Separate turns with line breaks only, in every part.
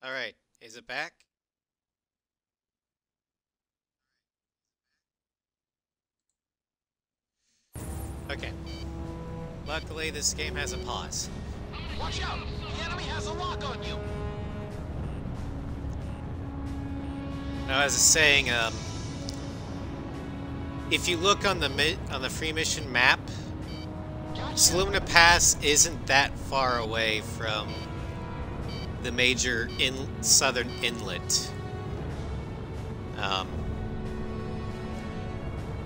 Alright, is it back? Okay. Luckily, this game has a pause.
Watch out! The enemy has a lock on you!
Now, as I was saying, if you look on the free mission map, Salumna Pass isn't that far away from the major southern inlet.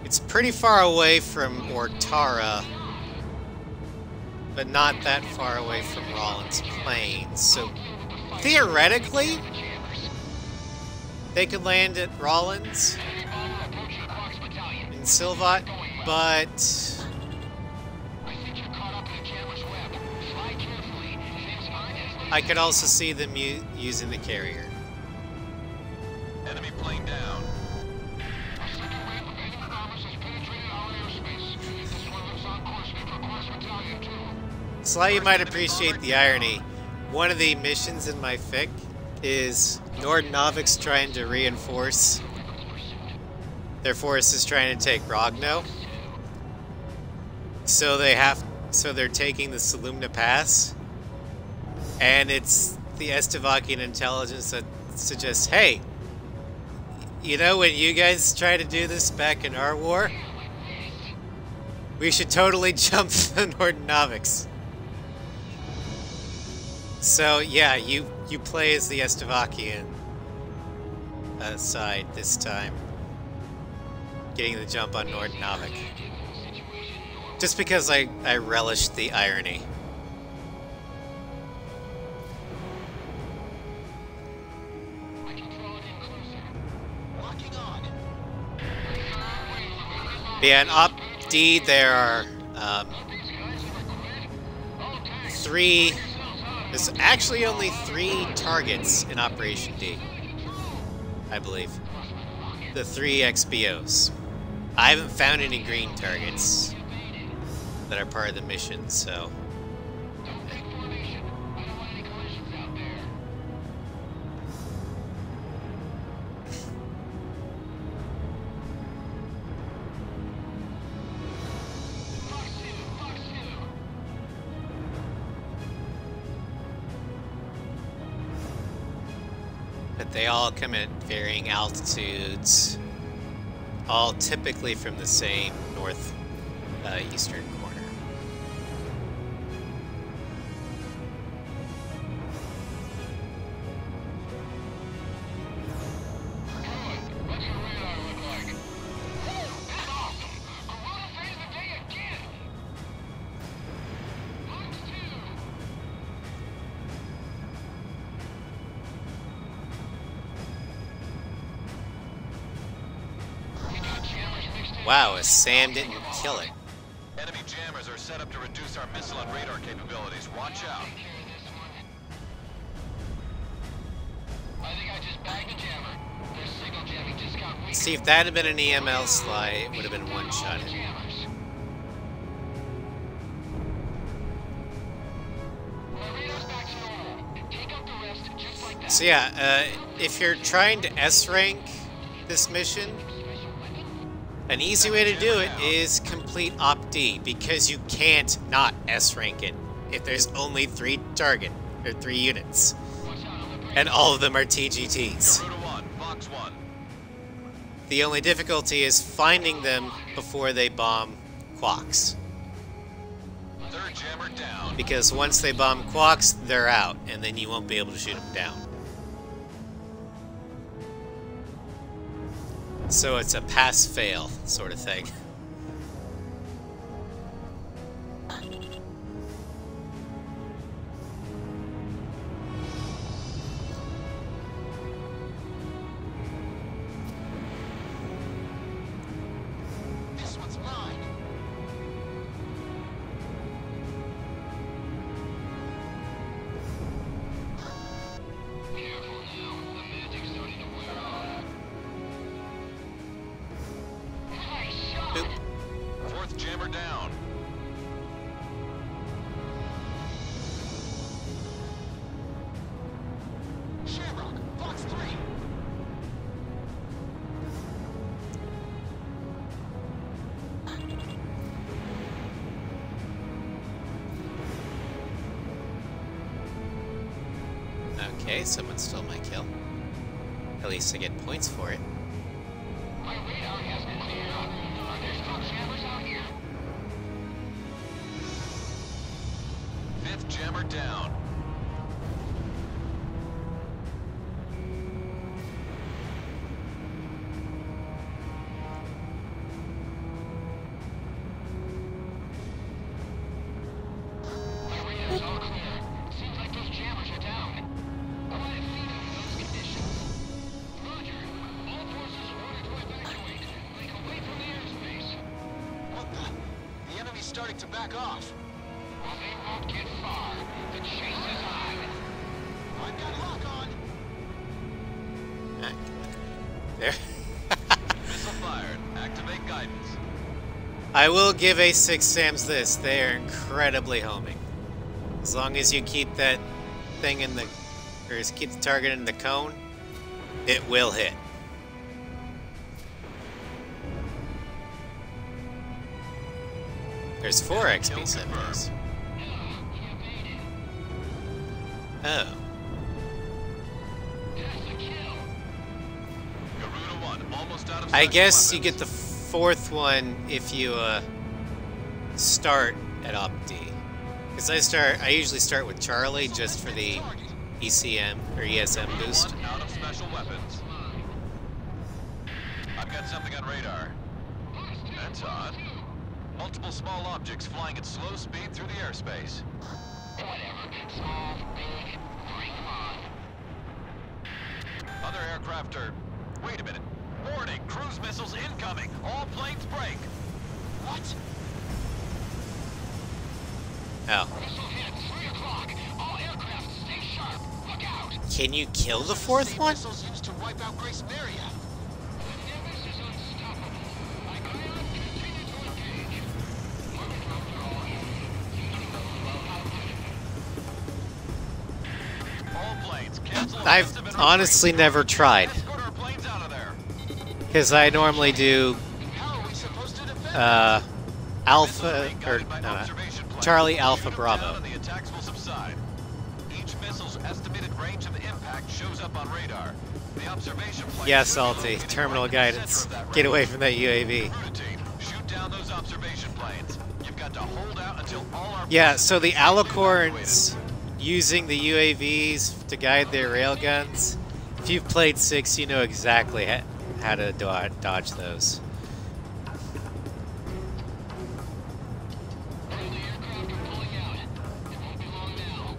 It's pretty far away from Ortara, but not that far away from Rollins Plains. So theoretically, they could land at Rollins in Silvat, but I could also see them using the carrier.
Enemy plane down.
Sly, you might appreciate the irony. One of the missions in my fic is Nordnovik's trying to reinforce their forces trying to take Rogno. So they're taking the Salumna Pass. And it's the Estevakian intelligence that suggests, hey, you know when you guys tried to do this back in our war? We should totally jump the Nordnoviks. So yeah, you play as the Estevakian side this time, getting the jump on Nordnovik. Just because I relish the irony. Yeah, in Op D there are there's actually only 3 targets in Operation D, I believe. The 3 XBOs. I haven't found any green targets that are part of the mission, so... But they all come at varying altitudes, all typically from the same eastern corner. Wow, a SAM didn't kill it.
Enemy jammers are set up to reduce our missile and radar capabilities. Watch out. I think I just bagged a jammer. Their signal jamming just got weak.
See, if that had been an EML slide, it would have been one-shot. So yeah, if you're trying to S-rank this mission, an easy way to do it is complete Op D, because you can't not S-rank it if there's only 3 units. And all of them are TGTs. The only difficulty is finding them before they bomb Quacks. Because once they bomb Quacks, they're out, and then you won't be able to shoot them down. So it's a pass-fail sort of thing.
This one's mine. Careful now, the magic's starting to wear off.
Okay, someone stole my kill. At least I get points for it.
My radar has been cleared up. Are there still jammers out here?
Fifth jammer down.
My radar's all clear. Seems like those jammers are down. Quite a feat under those conditions. Roger. All forces ordered to evacuate. Break away from the airspace.
What the? The enemy's starting to back off.
Well, they won't get far. The chase is on.
I've got lock on.
Ah, there.
Missile fired. Activate guidance.
I will give A6 Sams this. They are incredibly homing. As long as you keep that thing in the... or just keep the target in the cone, it will hit. There's 4 XP symbols. Oh.
That's the kill.
Garuda 1, almost out of
I
special
guess you
weapons.
get the 4th one if you start at Op D. Because I usually start with Charlie just for the ECM or ESM boost.
One out of special weapons. I've got something on radar. That's odd. Multiple small objects flying at slow speed through the airspace.
Whatever. Small, big, bring them on.
Other aircraft are... Wait a minute. Warning! Cruise missiles incoming! All planes break! What?
Oh.
Missile hit at 3 o'clock. All aircraft stay sharp. Look out.
Can you kill the 4th one?
Missiles used to wipe out Grace Maria.
The Nemesis is unstoppable. Like iron, continue to engage. Aircraft are all in.
All planes cancel.
I've honestly never tried.
Escort our planes out of there.
Because I normally do
How are we supposed to defend?
Alpha,
Missiles being
or
guided by observation planes.
Charlie Alpha
Shoot them
Bravo.
down and the attacks will subside. Each missile's estimated range of impact shows up on radar. The observation plane
Yeah,
should be
Salty.
located
Terminal
right in the center
guidance.
of that
Get
range.
away from that UAV.
Garuda team, shoot down those observation planes. You've got to hold out until all our
Yeah,
planes
so the
are
Alicorns using the UAVs to guide their railguns. If you've played 6, you know exactly how to dodge those.
Friendly aircraft are pulling out. It won't be long now.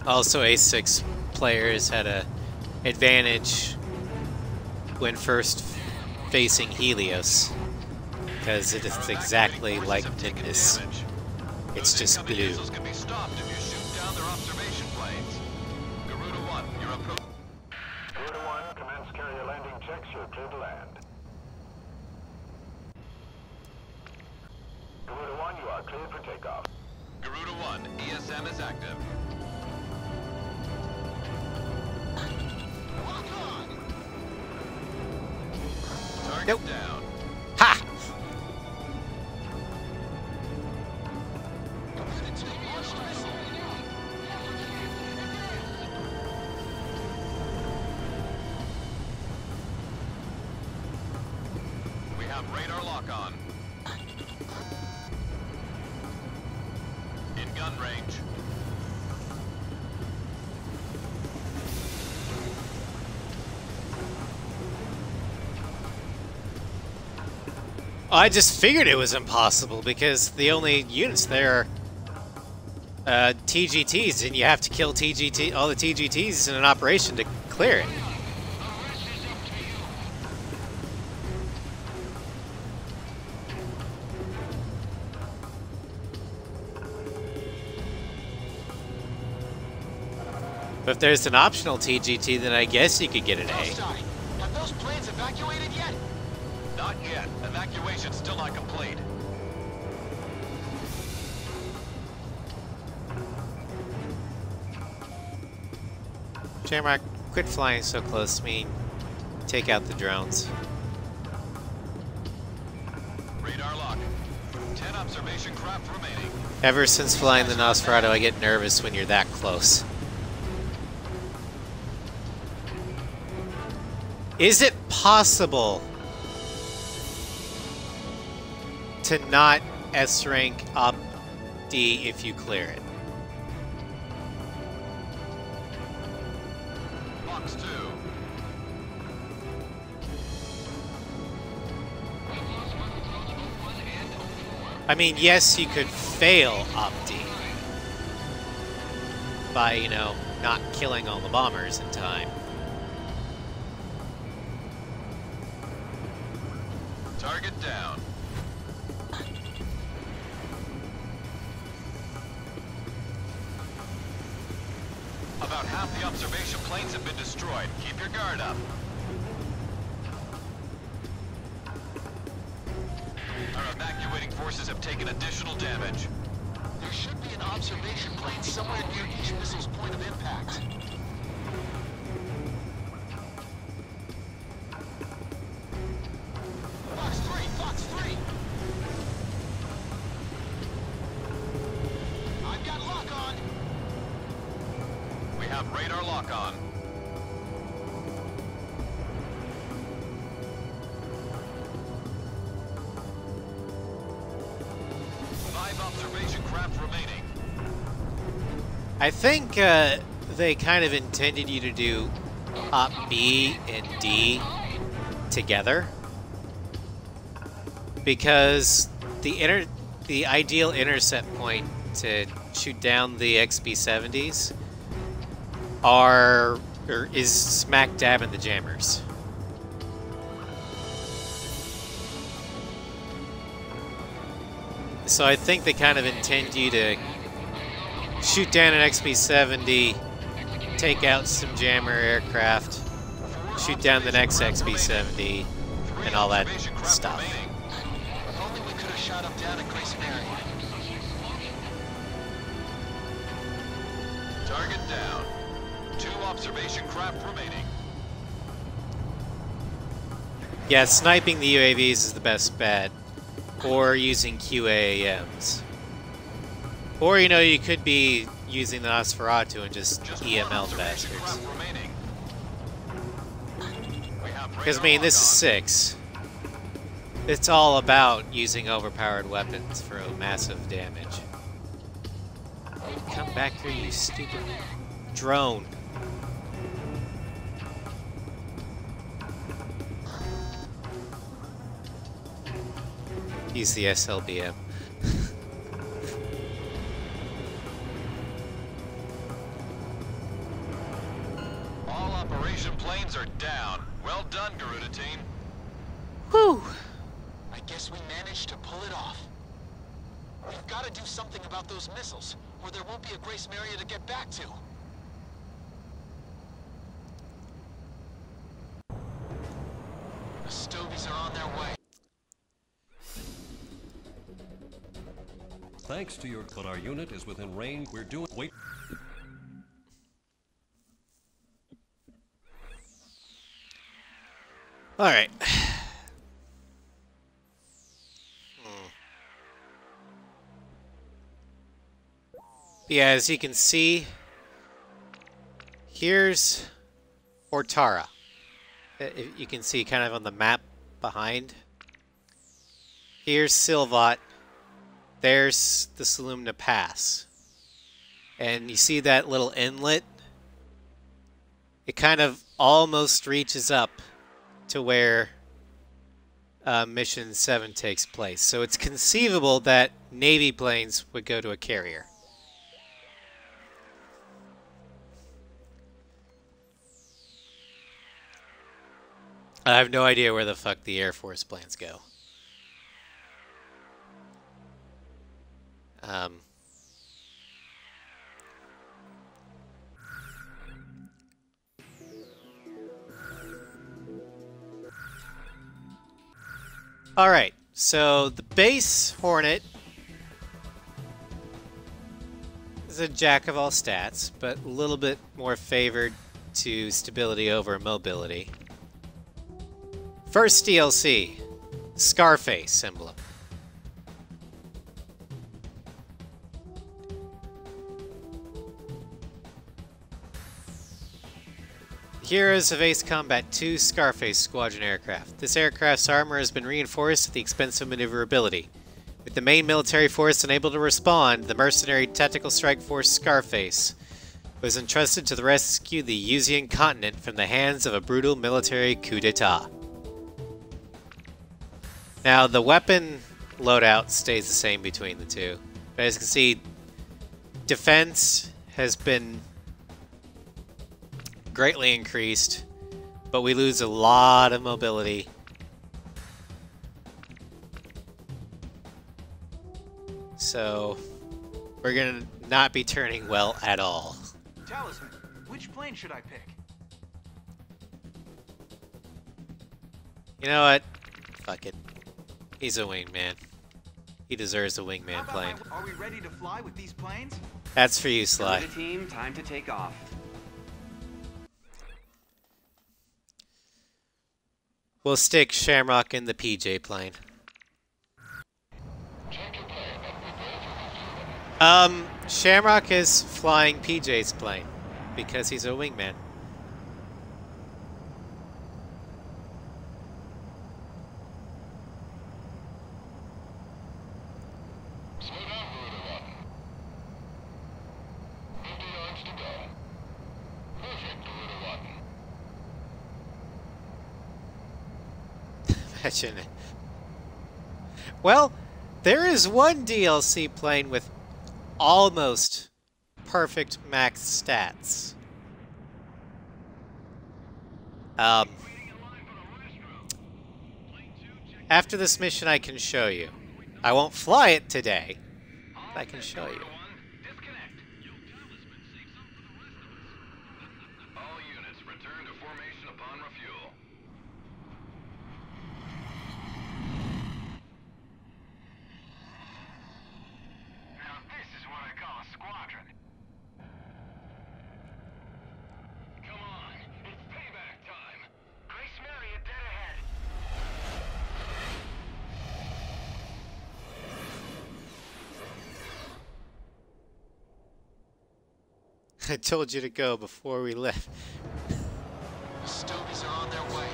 Also, A6 players had a advantage when first facing Helios, because it is exactly like Nimbus. It's just
Incoming
blue.
missiles can be stopped if you shoot down their observation planes. Garuda 1, you're approaching.
Garuda 1, commence carrier landing checks. You're clear to land. Garuda 1, you are cleared for takeoff.
Garuda 1, ESM is active. Lock on! Target
Nope.
down.
Ha!
We have radar lock on. In gun range.
I just figured it was impossible because the only units there are TGTs, and you have to kill all the TGTs in an operation to clear it.
The rest is up to you.
But if there's an optional TGT, then I guess you could get an A.
Have those planes
planes evacuated yet?
Not yet. Evacuation's still not complete.
Shamrock, quit flying so close to me. Take out the drones.
Radar lock. 10 observation craft remaining.
Ever since flying the Nosferatu, I get nervous when you're that close. Is it possible to not S-rank up D if you clear it?
Box 2.
I mean, yes, you could fail up D by, you know, not killing all the bombers in time.
Target down. About half the observation planes have been destroyed. Keep your guard up. Our evacuating forces have taken additional damage.
There should be an observation plane somewhere near each missile's point of impact. Fox 3! Fox 3! I've got lock on!
We have radar lock on. Five observation craft remaining.
I think they kind of intended you to do up B and D together, because the ideal intercept point to shoot down the XB-70s is smack dab in the jammers. So I think they kind of intend you to shoot down an XB-70, take out some jammer aircraft, shoot down the next XB-70, and all that stuff.
If only we could have shot him down at Grace Mary.
Target down. 2 observation craft remaining.
Yeah, sniping the UAVs is the best bet, or using QAAMs. Or, you know, you could be using the Nosferatu and just EML the bastards. Because, I mean, this is 6. It's all about using overpowered weapons for massive damage. Come back here, you stupid drone. Use the SLBM.
All operation planes are down. Well done, Garuda team.
Whew!
I guess we managed to pull it off. We've got to do something about those missiles, or there won't be a Grace Maria to get back to. The Stovies are on their way.
Thanks to your... But our unit is within range. We're doing... Wait...
Alright. Yeah, as you can see, here's Ortara. You can see kind of on the map behind. Here's Silvat. There's the Salumna Pass. And you see that little inlet? It kind of almost reaches up to where Mission 7 takes place. So it's conceivable that Navy planes would go to a carrier. I have no idea where the fuck the Air Force planes go. Alright, so the base Hornet is a jack of all stats, but a little bit more favored to stability over mobility. First DLC, Scarface emblem. Heroes of Ace Combat 2 Scarface Squadron aircraft. This aircraft's armor has been reinforced at the expense of maneuverability. With the main military force unable to respond, the mercenary tactical strike force Scarface was entrusted to rescue the Yuzian continent from the hands of a brutal military coup d'etat. Now, the weapon loadout stays the same between the two. But as you can see, defense has been greatly increased, but we lose a lot of mobility. So, we're gonna not be turning well at all.
Talisman, which plane should I pick?
You know what? Fuck it. He's a wingman. He deserves a wingman plane.
Are we ready to fly with these planes?
That's for you, Sly.
The team, time to take off.
We'll stick Shamrock in the PJ plane. Shamrock is flying PJ's plane because he's a wingman.
Slow down, Bruder 1. 50 yards to go. Perfect, Bruder 1.
Imagine it. Well, there is one DLC plane with almost perfect max stats. After this mission, I can show you. I won't fly it today, but I can show you.
All units, return to formation upon refuel.
Now this is what I call a squadron.
Come on, it's payback time.
Grace Marriott dead ahead.
I told you to go before we left.
The Stobies are on their way.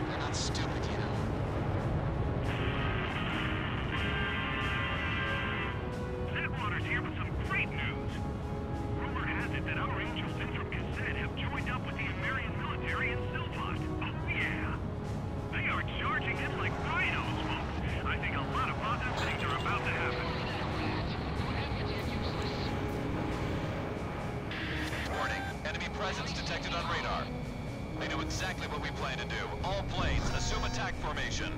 They're not stupid, you know.
Headwaters here with some great news. Rumor has it that our angels in from Cassette have joined up with the American military in Silvat. Oh yeah. They are charging in like rhinos, folks. I think a lot of positive things are about to happen.
Warning, enemy presence detected on radar. They know exactly what we plan to do. All planes, assume attack formation.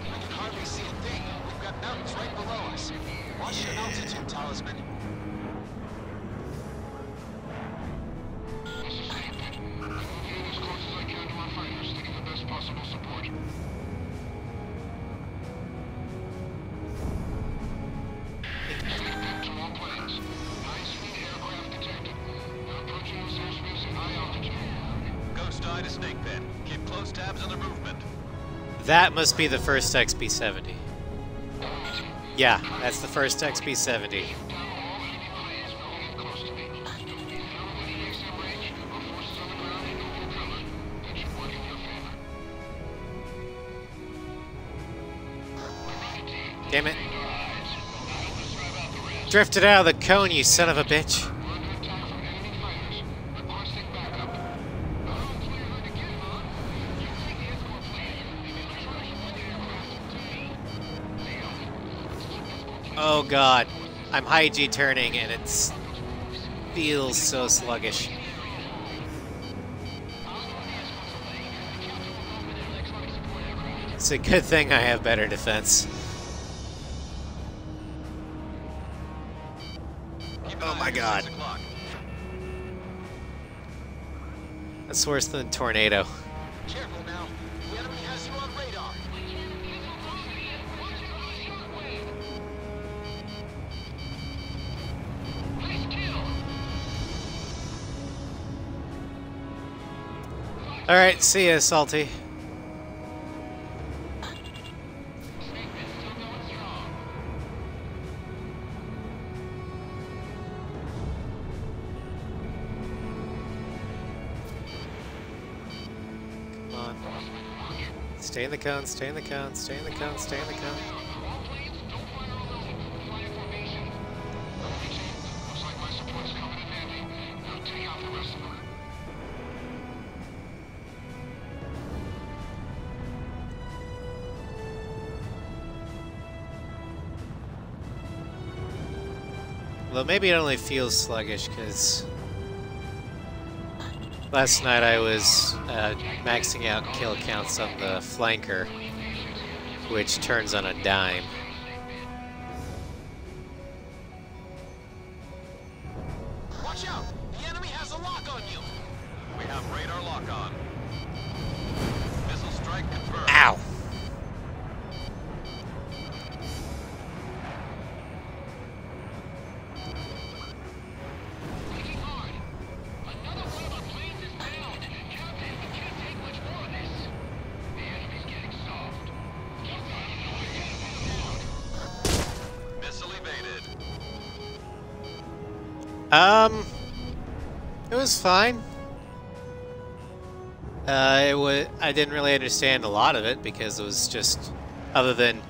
I can hardly see a thing. We've got mountains right below us. Watch your altitude, Talisman.
This is David. I'm moving as close as I can to our fighters to give the best possible support. Snake to all planes. High-speed aircraft detected. Approaching this airspace at high altitude.
Ghost Eye to Snake Pit. Keep close tabs on their movement.
That must be the first XB-70. Yeah, that's the first XB-70. Damn it. Drifted out of the cone, you son of a bitch. Oh god, I'm high G turning and it feels so sluggish. It's a good thing I have better defense. Oh my god. That's worse than a tornado.
Careful now. The enemy has you on radar.
Alright, see ya, Salty. Come on. Stay in the cone, stay in the cone, stay in the cone, stay in the cone.
All planes, don't fire on those. Fly in formation. Looks like my support's coming in handy. Now take out the rest of them.
Well, maybe it only feels sluggish because last night I was maxing out kill counts on the flanker, which turns on a dime.
Watch out! The enemy has a lock on you! We have radar lock on. Missile strike confirmed.
Ow!
Working hard. Another one of our planes is down. Captain, we can't take much more of this. The enemy's getting soft.
Missile evaded.
It was fine. I didn't really understand a lot of it because it was just, other than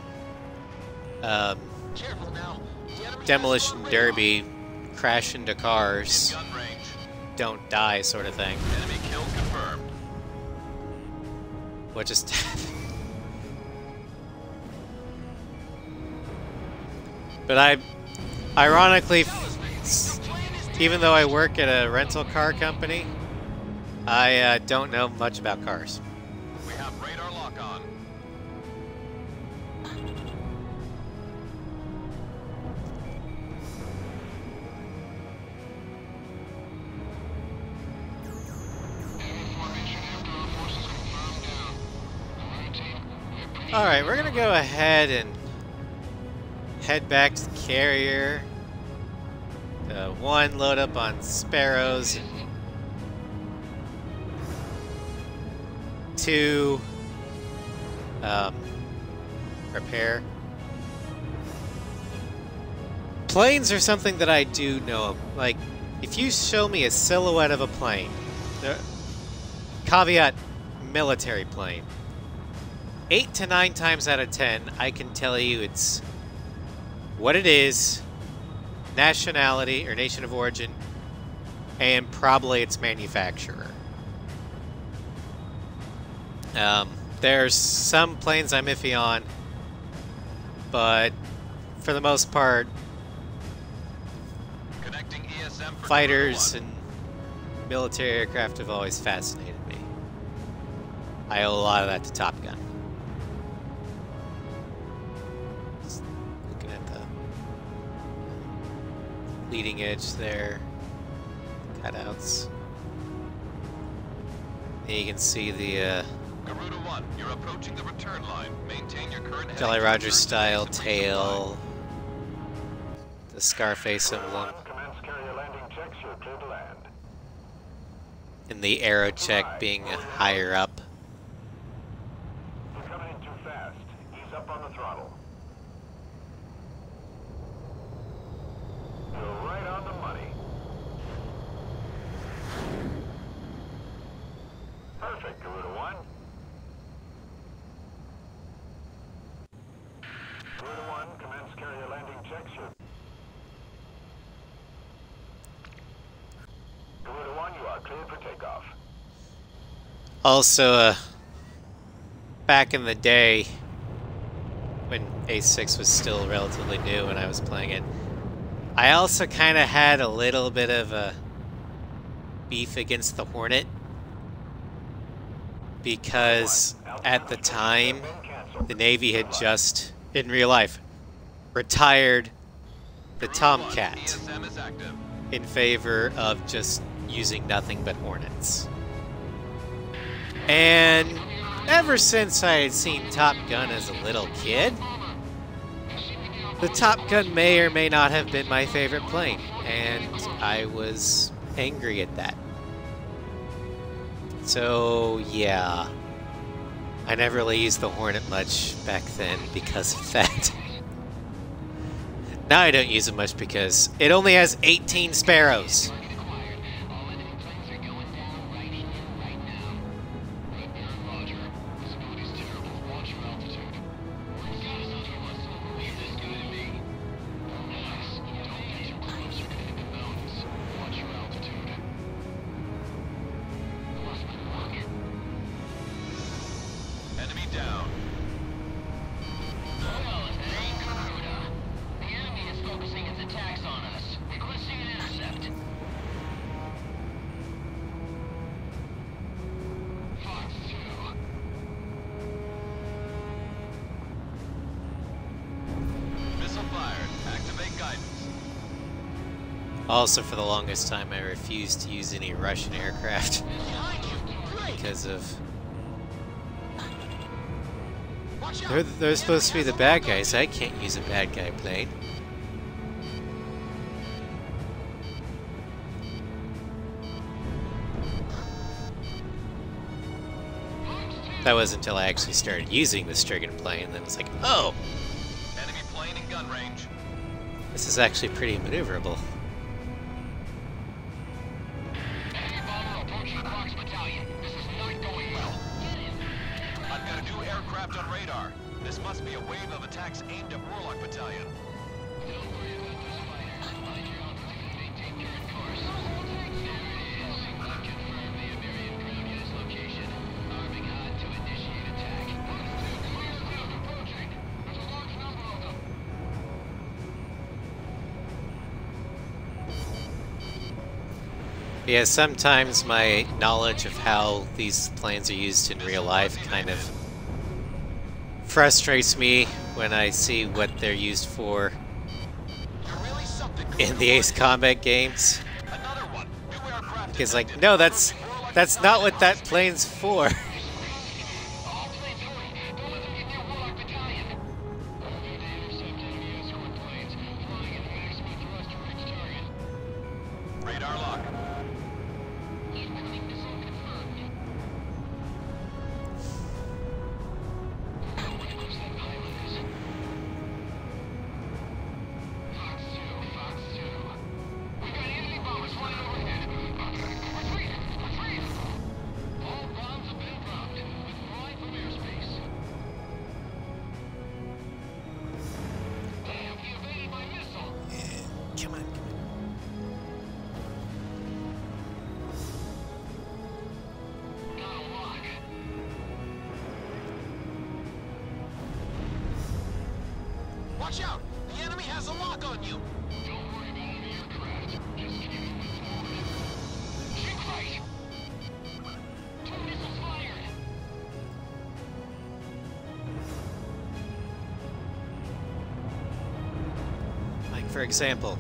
Careful now. The enemy
demolition
has radar.
derby, crash into cars,
Gun range.
don't die sort of thing.
Enemy kill confirmed.
What just But I, ironically, even though I work at a rental car company, I don't know much about cars.
We have radar lock on.
Alright, we're gonna go ahead and head back to the carrier. One, load up on Sparrows. And two, repair. Planes are something that I do know. Like, if you show me a silhouette of a plane, caveat, military plane, 8 to 9 times out of 10, I can tell you it's what it is, nationality or nation of origin, and probably its manufacturer. There's some planes I'm iffy on, but for the most part,
Connecting ESM for
fighters
Commodore
and military aircraft have always fascinated me. I owe a lot of that to Top Gun. Just looking at the leading edge there, cutouts. And you can see the
Garuda 1, you're approaching the return line. Maintain your current heading
Jolly
to
Roger
return to
style
base and
tail, the Scarface emblem,
Commence carrier landing checks. You're clear to land.
and the arrow check being higher up.
You're coming in too fast. Ease up on the throttle. You're right on the money. Perfect, Garuda 1. Garuda 1, commence carrier landing checks. Garuda 1, you are cleared for takeoff.
Also, back in the day, when A6 was still relatively new and I was playing it, I also kind of had a little bit of a beef against the Hornet, because at the time, the Navy had just, in real life, retired the Tomcat
ESM is active.
in favor of just using nothing but Hornets. And ever since I had seen Top Gun as a little kid, the Top Gun may or may not have been my favorite plane, and I was angry at that. So, yeah. I never really used the Hornet much back then because of that. Now I don't use it much because it only has 18 sparrows.
All enemy planes are going down right here, right now. Red Baron, roger. Visibility's terrible. Watch your altitude. Status under us. Leave this guy to me. Nice. Don't get too close. You're gonna hit the mountains. Watch your altitude. Lost my luck.
Enemy down.
Well, hey, Garuda. The enemy is focusing its attacks on us. Requesting an intercept. Fox 2.
Missile fired. Activate guidance.
Also, for the longest time, I refused to use any Russian aircraft
Behind you. Great.
because of...
Watch out.
They're supposed to be the bad guys. I can't use a bad guy plane. That wasn't until I actually started using the Strigan plane, then it's like, oh,
Enemy plane in gun range.
this is actually pretty maneuverable.
Enemy bomber approaching Fox Battalion. This is not going well. Get in.
I've got a new aircraft on radar. This must be a wave of attacks aimed at Warlock Battalion.
Don't worry about those fighters. Mind your altitude and maintain current course. There it is. Confirm the Iberian ground unit's location. Arming hot to initiate attack. Fox 2, clear field approaching. There's a large number of them.
Yeah, sometimes my knowledge of how these planes are used in real life kind of frustrates me when I see what they're used for
You're really something.
in the Ace Combat games.
Another one. New aircraft.
It's like,
detected.
no, that's not what that plane's for.
All planes hurry. Don't let them get near Warlock Battalion. Need to intercept enemy escort planes. Flying at maximum thrust to reach target.
Radar lock.
Incoming missile confirmed. Watch close that pilot is. Fox 2, Fox 2. We got enemy bombers flying overhead. Retreat! Retreat! All bombs have been dropped. Withdrawing from airspace. Damn, he evaded my missile.
Come on, come on.
Got a lock.
Watch out. The enemy has a lock on you.
Don't worry about enemy aircraft. Just keep moving forward. Shoot right! 2 missiles fired!
Like, for example,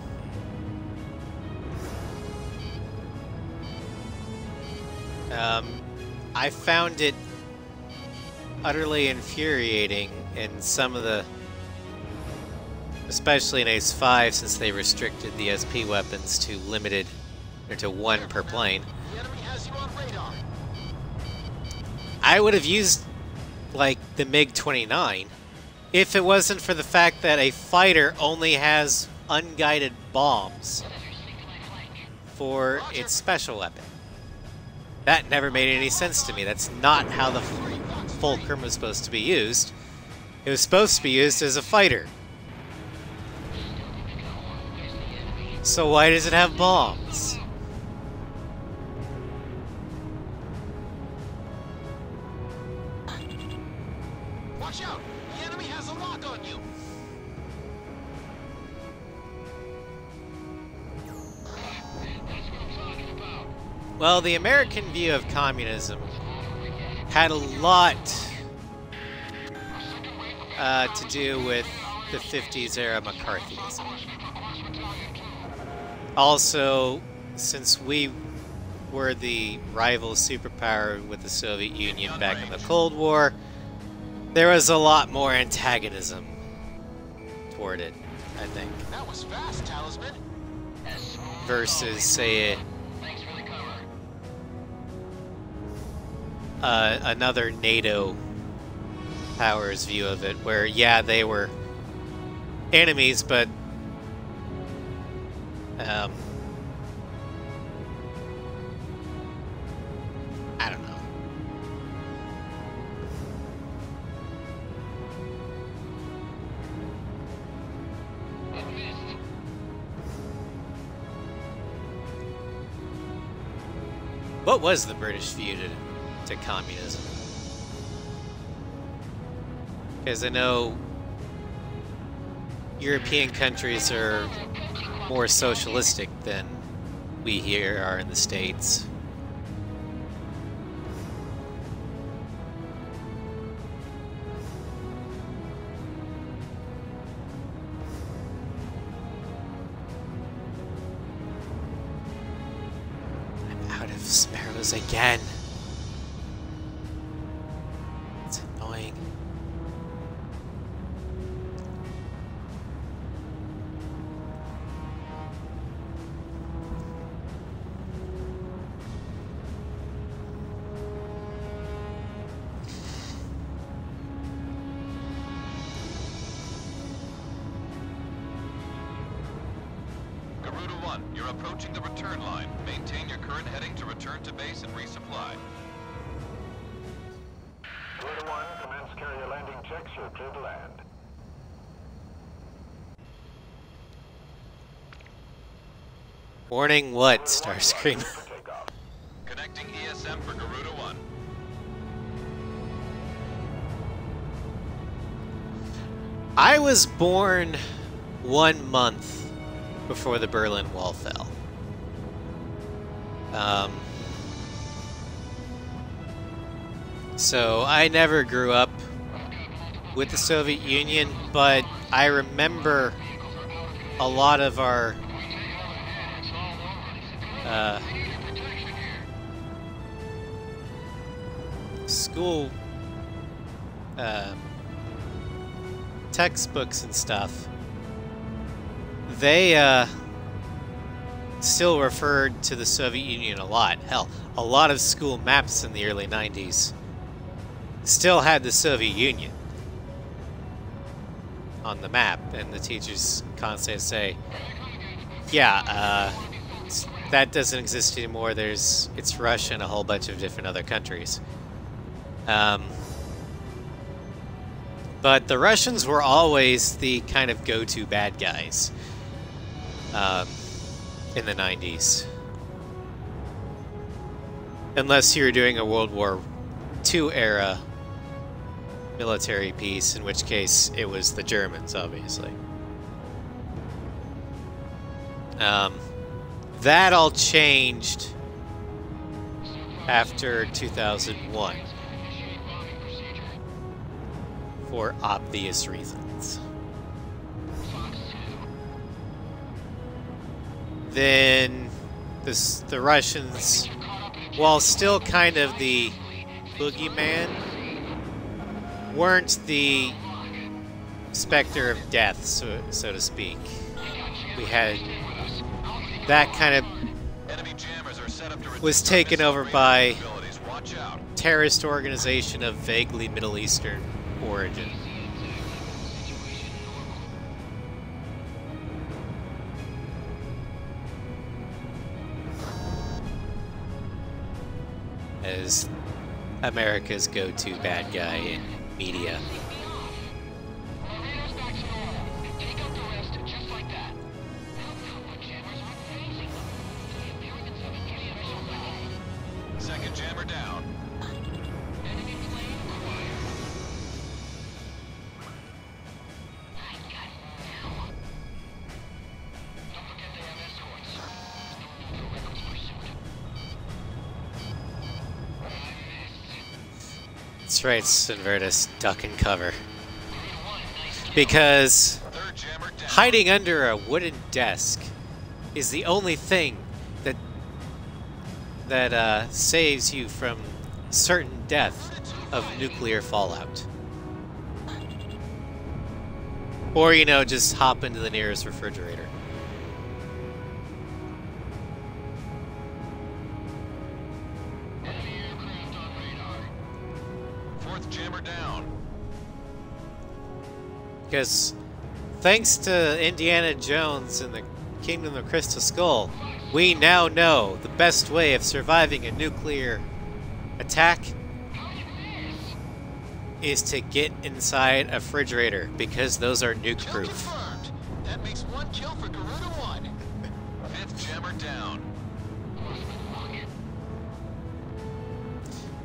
I found it utterly infuriating in some of the, especially in Ace 5, since they restricted the SP weapons to limited, or to 1 per plane.
The enemy has you on radar.
I would have used, like, the MiG-29 if it wasn't for the fact that a fighter only has unguided bombs for its special weapon. That never made any sense to me. That's not how the Fulcrum was supposed to be used. It was supposed to be used as a fighter. So why does it have bombs?
Watch out. The enemy has a lock on you.
That's what I'm talking about.
Well, the American view of communism had a lot to do with the 50s era McCarthyism. Also, since we were the rival superpower with the Soviet Union back in the Cold War, there was a lot more antagonism toward it, I think,
That was fast, Talisman.
versus, say,
Thanks for the cover.
another NATO power's view of it, where, yeah, they were enemies, but I don't know. What was the British view to communism? Because I know European countries are more socialistic than we here are in the States. I'm out of sparrows again. It's annoying.
Garuda 1, you're approaching the return line. Maintain your current heading to return to base and resupply.
Garuda 1, commence carrier landing checks. You're clear to land.
Warning what, Starscream?
For takeoff.
Connecting ESM for Garuda 1.
I was born 1 month before the Berlin Wall fell. So I never grew up with the Soviet Union, but I remember a lot of our school textbooks and stuff. They still referred to the Soviet Union a lot. Hell, a lot of school maps in the early 90s still had the Soviet Union on the map, and the teachers constantly say, yeah, that doesn't exist anymore. It's Russia and a whole bunch of different other countries. But the Russians were always the kind of go-to bad guys in the 90s. Unless you were doing a World War II era military piece, in which case it was the Germans, obviously. That all changed after 2001 for obvious reasons. Then the Russians, while still kind of the boogeyman, weren't the specter of death, so to speak. We had that kind of
Enemy jammers are set up to
was
resist
taken
our
over
missile
by
range capabilities. Watch out.
terrorist organization of vaguely Middle Eastern origin. As America's go-to bad guy in media.
Take out the rest just like that. But jammers aren't phasing them. The appearance of enemy missile battery.
Second jammer down.
Enemy plane acquired. I got it now. Don't forget they have escorts. No reckless pursuit.
That's right, Sinvertus, duck and cover. Because
Third jammer down.
hiding under a wooden desk is the only thing that saves you from certain death of nuclear fallout. Or, you know, just hop into the nearest refrigerator.
Enemy aircraft on radar.
fourth jammer down.
Because thanks to Indiana Jones and the Kingdom of Crystal Skull, we now know the best way of surviving a nuclear attack is to get inside a refrigerator, because those are nuke
Kill
proof.
confirmed. That makes one kill for Garuda 1. Fifth jammer down.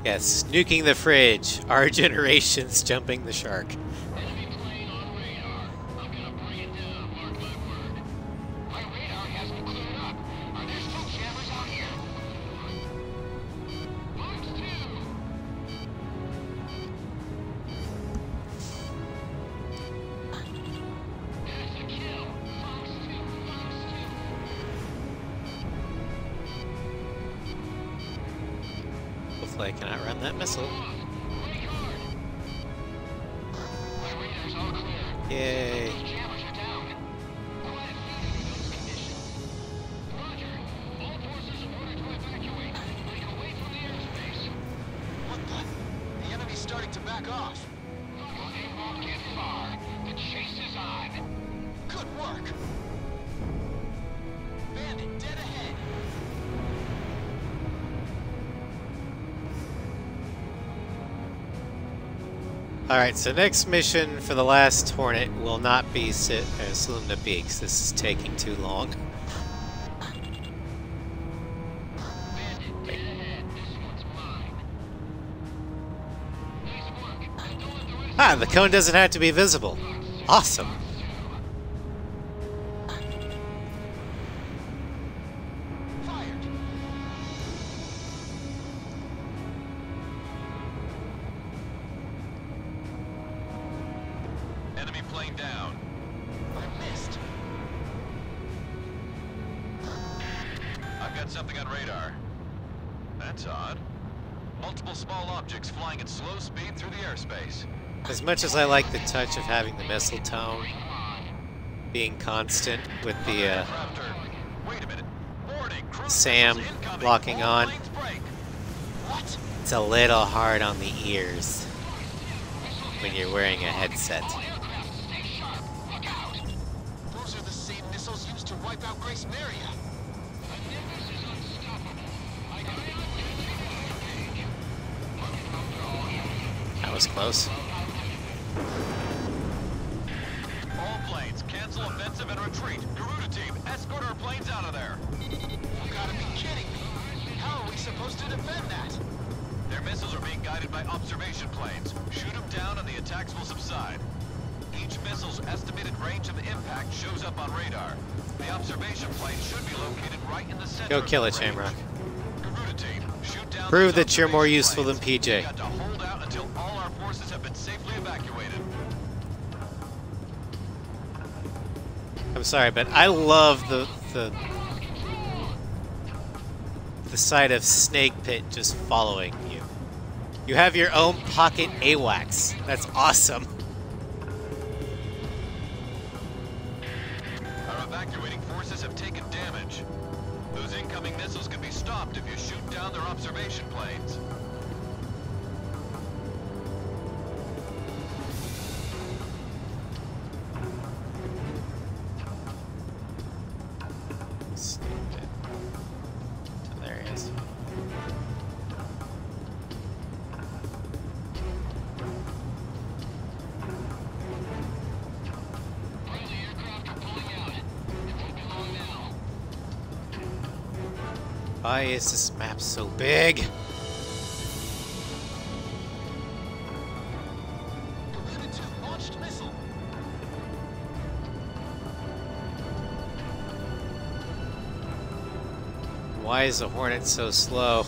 Yes, nuking the fridge, our generation's jumping the shark.
Enemy plane on radar. I'm gonna bring it down, mark my word. My radar hasn't cleared up. Are there still jammers out here? Fox 2! There's a kill. Fox 2, Fox 2.
Hopefully I can outrun that missile.
Wait hard. My radar's all clear.
Yay.
Those jammers are down. Quiet feeding in those conditions. Roger. All forces ordered to evacuate. Break away from the airspace.
What the? The enemy's starting to back off.
They won't get far. The chase is on.
Good work. Bandit dead ahead.
Alright, so next mission for the last Hornet will not be Salumna Peaks. This is taking too long.
Bandit dead ahead. This one's mine. Nice work. Don't let the rest
Ah, the cone doesn't have to be visible. Awesome.
Fired. Enemy plane down. I missed. I've got something on radar. That's odd. Multiple small objects flying at slow speed through the airspace.
As much as I like the touch of having the missile tone being constant with the
Crafter. Wait a minute. Warning. Cruise
Sam
missiles incoming.
locking
All
on.
planes break. What?
it's a little hard on the ears when you're wearing a headset.
aircraft stay sharp. Look out.
Those are the same missiles used to wipe out Grace Maria.
The Nimbus is unstoppable. I got it on page.
That was close.
All planes, cancel offensive and retreat. Garuda team, escort our planes out of there. You gotta be kidding me. How are we supposed to defend that? Their missiles are being guided by observation planes. Shoot them down and the attacks will subside. Each missile's estimated range of impact shows up on radar. The observation plane should be located right in the center.
Go
of
kill
the
it,
range.
Shamrock.
Garuda team, shoot down
Prove
those
that you're more
observation
useful than
planes.
PJ.
We got to hold out until all our forces have been safely evacuated.
I'm sorry, but I love the sight of Snake Pit just following you. You have your own pocket AWACS. That's awesome.
Our evacuating forces have taken damage. Those incoming missiles can be stopped if you shoot down their observation planes.
Snake Pit. So there he is.
Friendly aircraft are pulling out. It won't be long now.
Why is this map so big?
Garuda 2 launched missile.
Why is the Hornet so slow?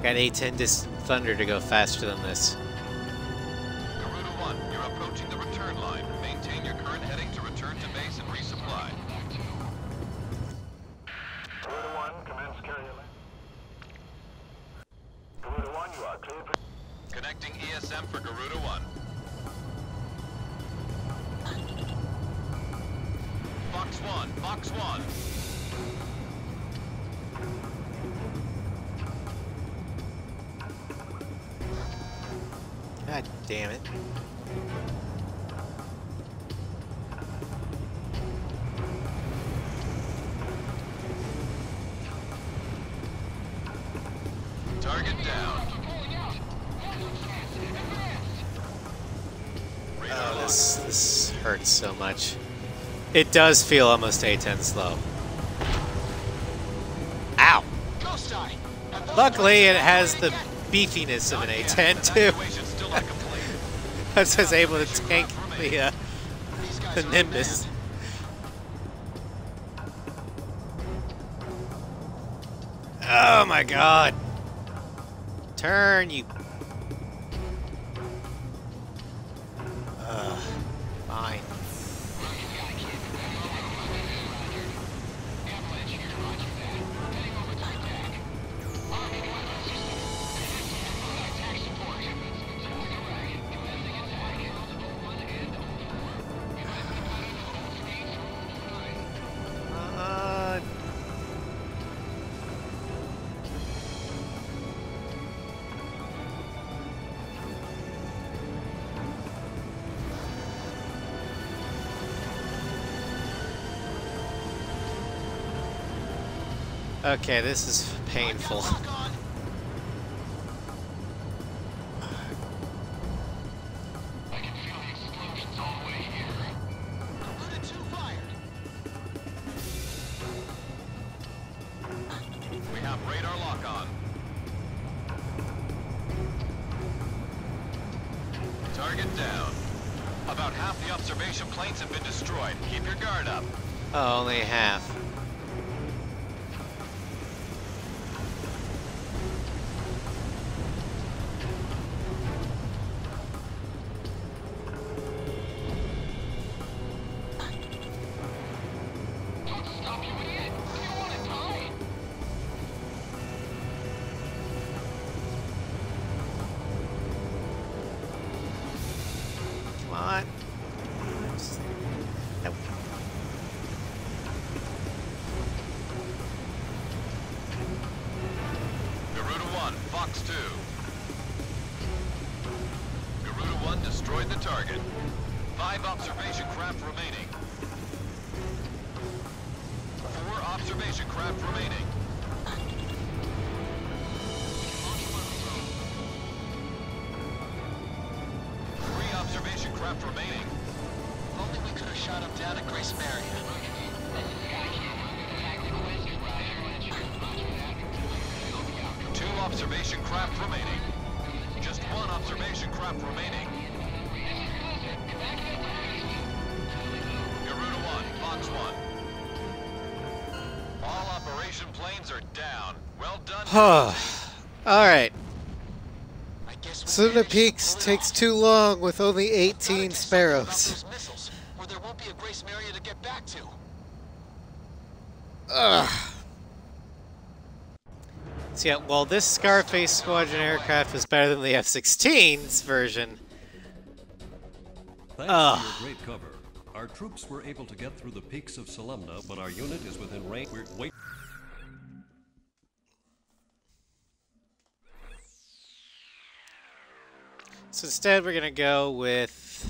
Got A-10 Distant Thunder to go faster than this.
Garuda 1, you're approaching the return line. Maintain your current heading to return to base and resupply.
Garuda 1, commence carrier land. Garuda 1, you are cleared for...
Connecting ESM for Garuda 1. Fox 1, Fox 1.
God damn it.
Target down.
Oh, this hurts so much. It does feel almost A10 slow. Ow! Luckily, it has the beefiness of an A10 too.
Evacuation's still not complete.
I was able to tank the Nimbus. Oh my god! Turn, you. Fine. Okay, this is painful.
We have radar lock on. Target down. About half the observation planes have been destroyed. Keep your guard up.
Oh, only half. Come on. Nope.
Garuda 1, Fox 2. Garuda 1 destroyed the target. 5 observation craft remaining. 4 observation craft remaining. 3 observation craft remaining.
If only we could have shot him down at Grace Maria.
2 observation craft remaining. Just 1 observation craft remaining. Garuda 1, Fox 1. All operation planes are down. Well done.
Alright.
I guess we
Sumna
managed to
Peaks
pull it
takes
off.
too long with only 18
Gotta do something about
Sparrows.
those missiles, or there won't be a Grace Maria to get back to.
Ugh. So yeah, well, this Scarface Squadron aircraft is better than the F-16's version.
Thanks
Ugh.
to your great cover, our troops were able to get through the peaks of Solemna, but our unit is within range. We're wait.
So instead, we're gonna go with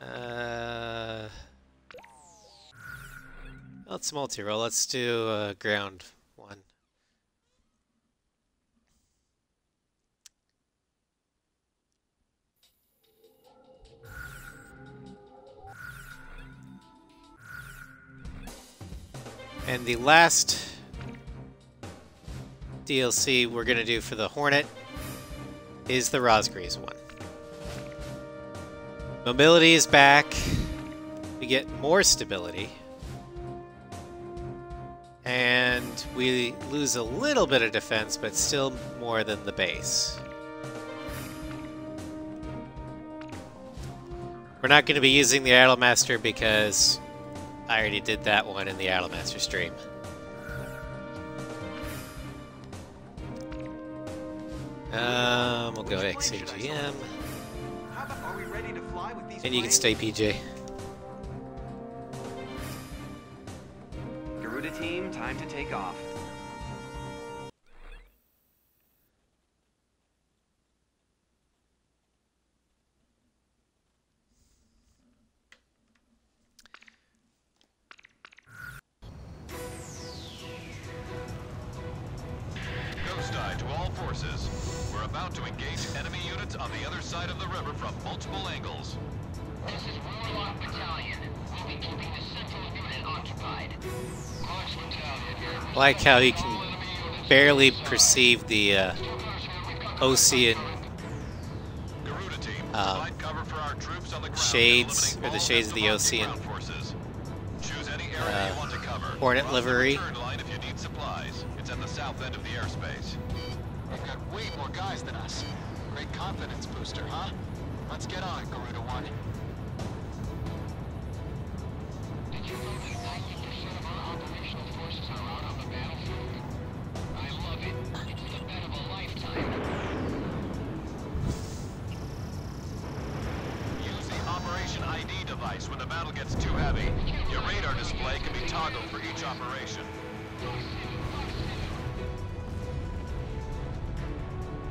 well, it's multi-roll. Let's do ground one. And the last DLC we're gonna do for the Hornet is the Rosgreaves one. Mobility is back. We get more stability. And we lose a little bit of defense, but still more than the base. We're not going to be using the Idolmaster because I already did that one in the Idolmaster stream. We'll go XAGM.
How about, are we ready to fly with these
And you can
planes?
stay PJ.
Garuda team, time to take off.
forces. We're about to engage enemy units on the other side of the river from multiple angles.
This is Warlock Battalion. We'll be keeping the central unit occupied. Clark's Battalion here.
Like how he can barely perceive the Ocean
Garuda team, provide cover for our troops on the ground.
shades,
and
or the
eliminate all
shades of the
Estovaki
Ocean
ground forces. Choose any area you want to cover.
Hornet
Cross the
livery.
return line if you need supplies. It's at the south end of the airspace.
We've got way more guys than us. Great confidence booster, huh? Let's get on it, Garuda One.
Did you know that 90% of our operational forces are out on the battlefield? I love it. It's the bet of a lifetime.
Use the Operation ID device when the battle gets too heavy. Your radar display can be toggled for each operation.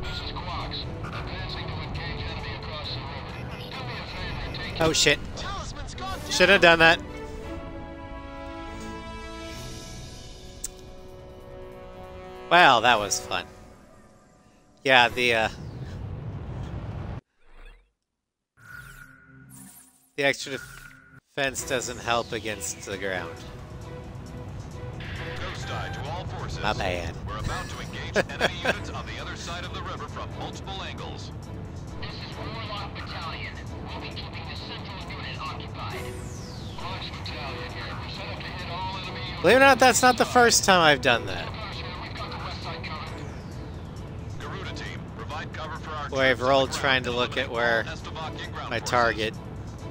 This is Quox. Advancing to engage enemy across the river. Do me a favor and take
Oh shit.
Talisman's gone down!
Should have done that. Wow, that was fun. Yeah, the extra defense doesn't help against the ground.
Ghost Eye to all forces.
My bad.
We're about to engage enemy units on the other side of the river from multiple angles.
This is Warlock Battalion. We'll be keeping the central unit occupied. Clark's Battalion here. We're set up to hit all enemy units.
Believe it or not, that's not the first time I've done that.
We've got the west side covered.
Garuda team, provide cover for our
Boy, I've
troops on
rolled
the
trying to
ground
look at
eliminate
where
all Estovaki ground
my
forces.
target,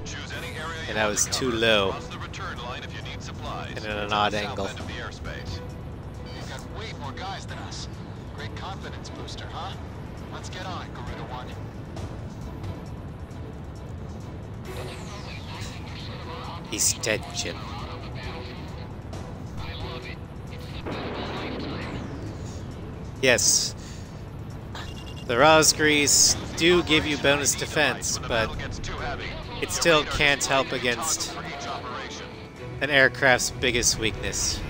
Choose any area you
and I
want
was
to
too
cover.
low.
Cross the return line if you need supplies.
And in an
It's
odd
at the
angle.
south end of the airspace.
We've got way more guys than us. Great confidence booster, huh? Let's get on it, Garuda One.
He's dead, Jim. Yes, the Rosgrees do give you bonus defense,
When the
but
battle gets too heavy,
it
your
still
radar
can't
display
help
can be
against
toggled for each operation.
an aircraft's biggest weakness,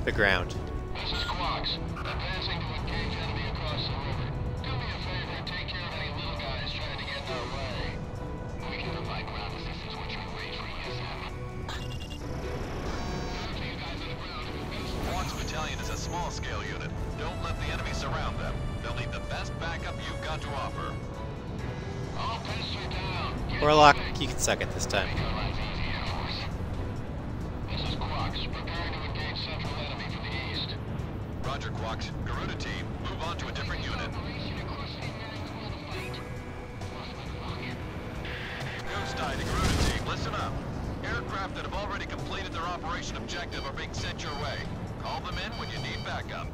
the ground.
This is Quox. Advancing to engage enemy across the river. Do me a favor and take care of any little guys trying to get in our way. We can provide ground assistance once you arrange for ESM. These guys on the ground.
Quox Battalion is a small-scale unit. Don't let the enemy surround them. They'll need the best backup you've got to offer.
All pistols are down.
Warlock, you can suck it this time.
This is Quox. Preparing to engage central enemy from the east.
Roger, Quox. Garuda team, move on to a different unit. Ghost Eye to Garuda team, listen up. Aircraft that have already completed their operation objective are being sent your way. Call them in when you need backup.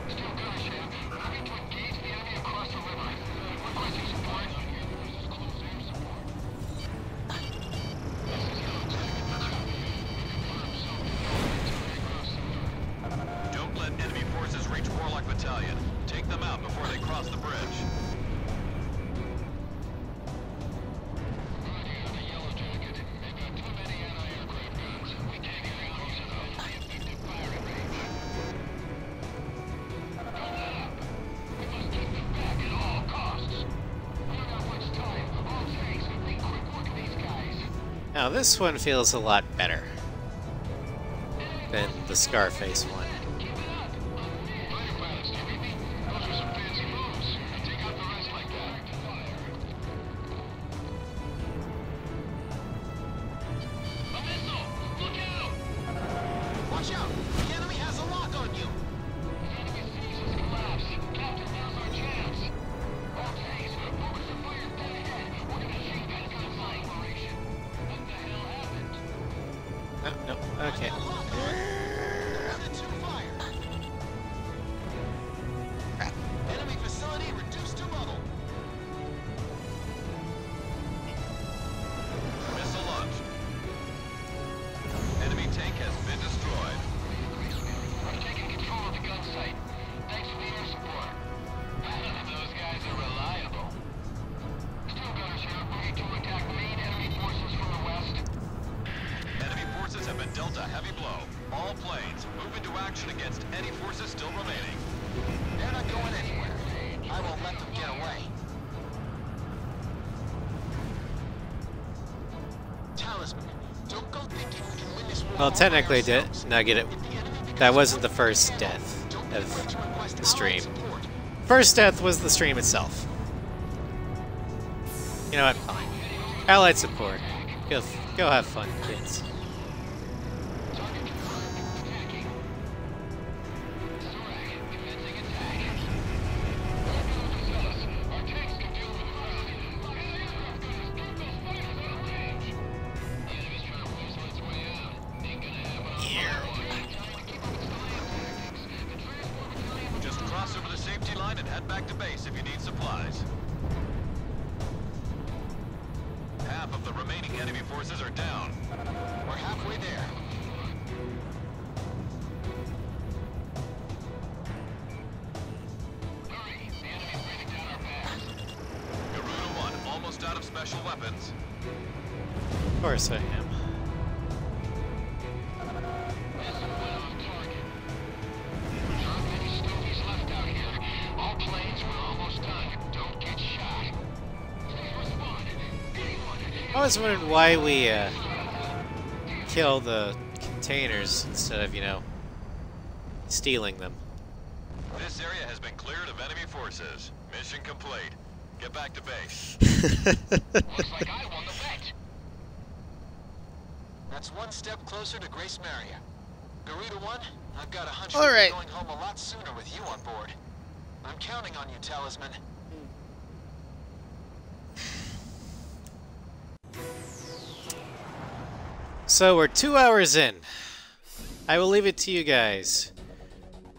Still good, Shane. Moving to engage the enemy across the river. Requesting support. Close air support. This is
Don't let enemy forces reach Warlock Battalion. Take them out before they cross the bridge.
Now this one feels a lot better than the Scarface one.
Watch out! The enemy has a lock on you!
Oh, no, okay.
A lock on! Order 2 fire!
Crap.
Enemy facility reduced to rubble.
Missile launched. Enemy tank has been destroyed.
We're taking control of the gun site. Thanks for the air support. Those guys are reliable. Still gunners here, moving to attack main enemy forces from the west.
Enemy forces have been dealt a heavy blow. All planes, move into action against any forces still remaining.
They're not going anywhere. I won't let them get away. Talisman, don't go thinking we can win this war.
Well, technically,
all by ourselves.
no, get it.
If the enemy becomes
That wasn't the
more
first
formidable,
death
don't be
of
afraid to request
the stream.
allied support.
First death was the stream itself. You know what? Fine. Allied support. Go have fun, kids.
Just cross over the safety line and head back to base if you need supplies. Half of the remaining enemy forces are down.
We're halfway there.
Garuda 1 almost out of special weapons.
Of course I am.
All planes, we're almost done. Don't get shot. Please respond. Anyone.
I was wondering why we kill the containers instead of, you know, stealing them.
This area has been cleared of enemy forces. Mission complete. Get back to base.
Looks like I won the bet.
That's one step closer to Grace Maria. Garuda 1, I've got a hunch
All
we'll be
right.
going home a lot sooner with you on board. I'm counting on you, Talisman.
So we're 2 hours in. I will leave it to you guys.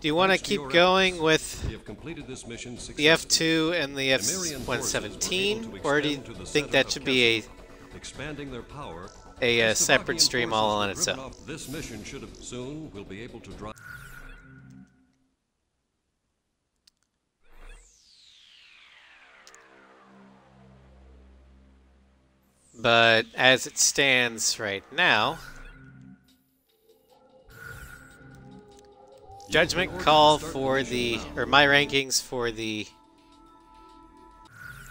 Do you want to
Thanks for
keep
your
going
efforts.
with
We have completed this mission
the
successfully.
F2 and the
Marian forces were able
F-117,
to
or do you
expand to the
think
center
that
of
should be
Kessel, expanding their power.
a
As
separate
Slovakian
stream all on
forces were
its
driven
own?
off, this mission should have soon will be able to drive.
But as it stands right now, judgment call for the, or my rankings for the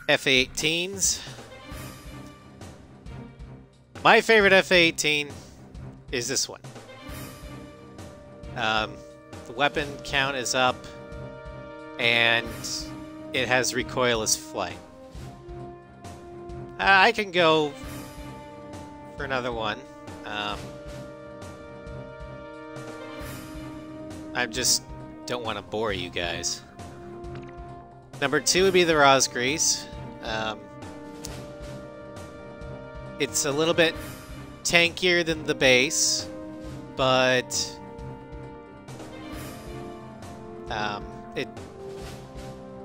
F-18s. My favorite F-18 is this one. The weapon count is up, and it has recoilless flight. I can go for another one. I just don't want to bore you guys. Number 2 would be the Rosgrees. It's a little bit tankier than the base, but it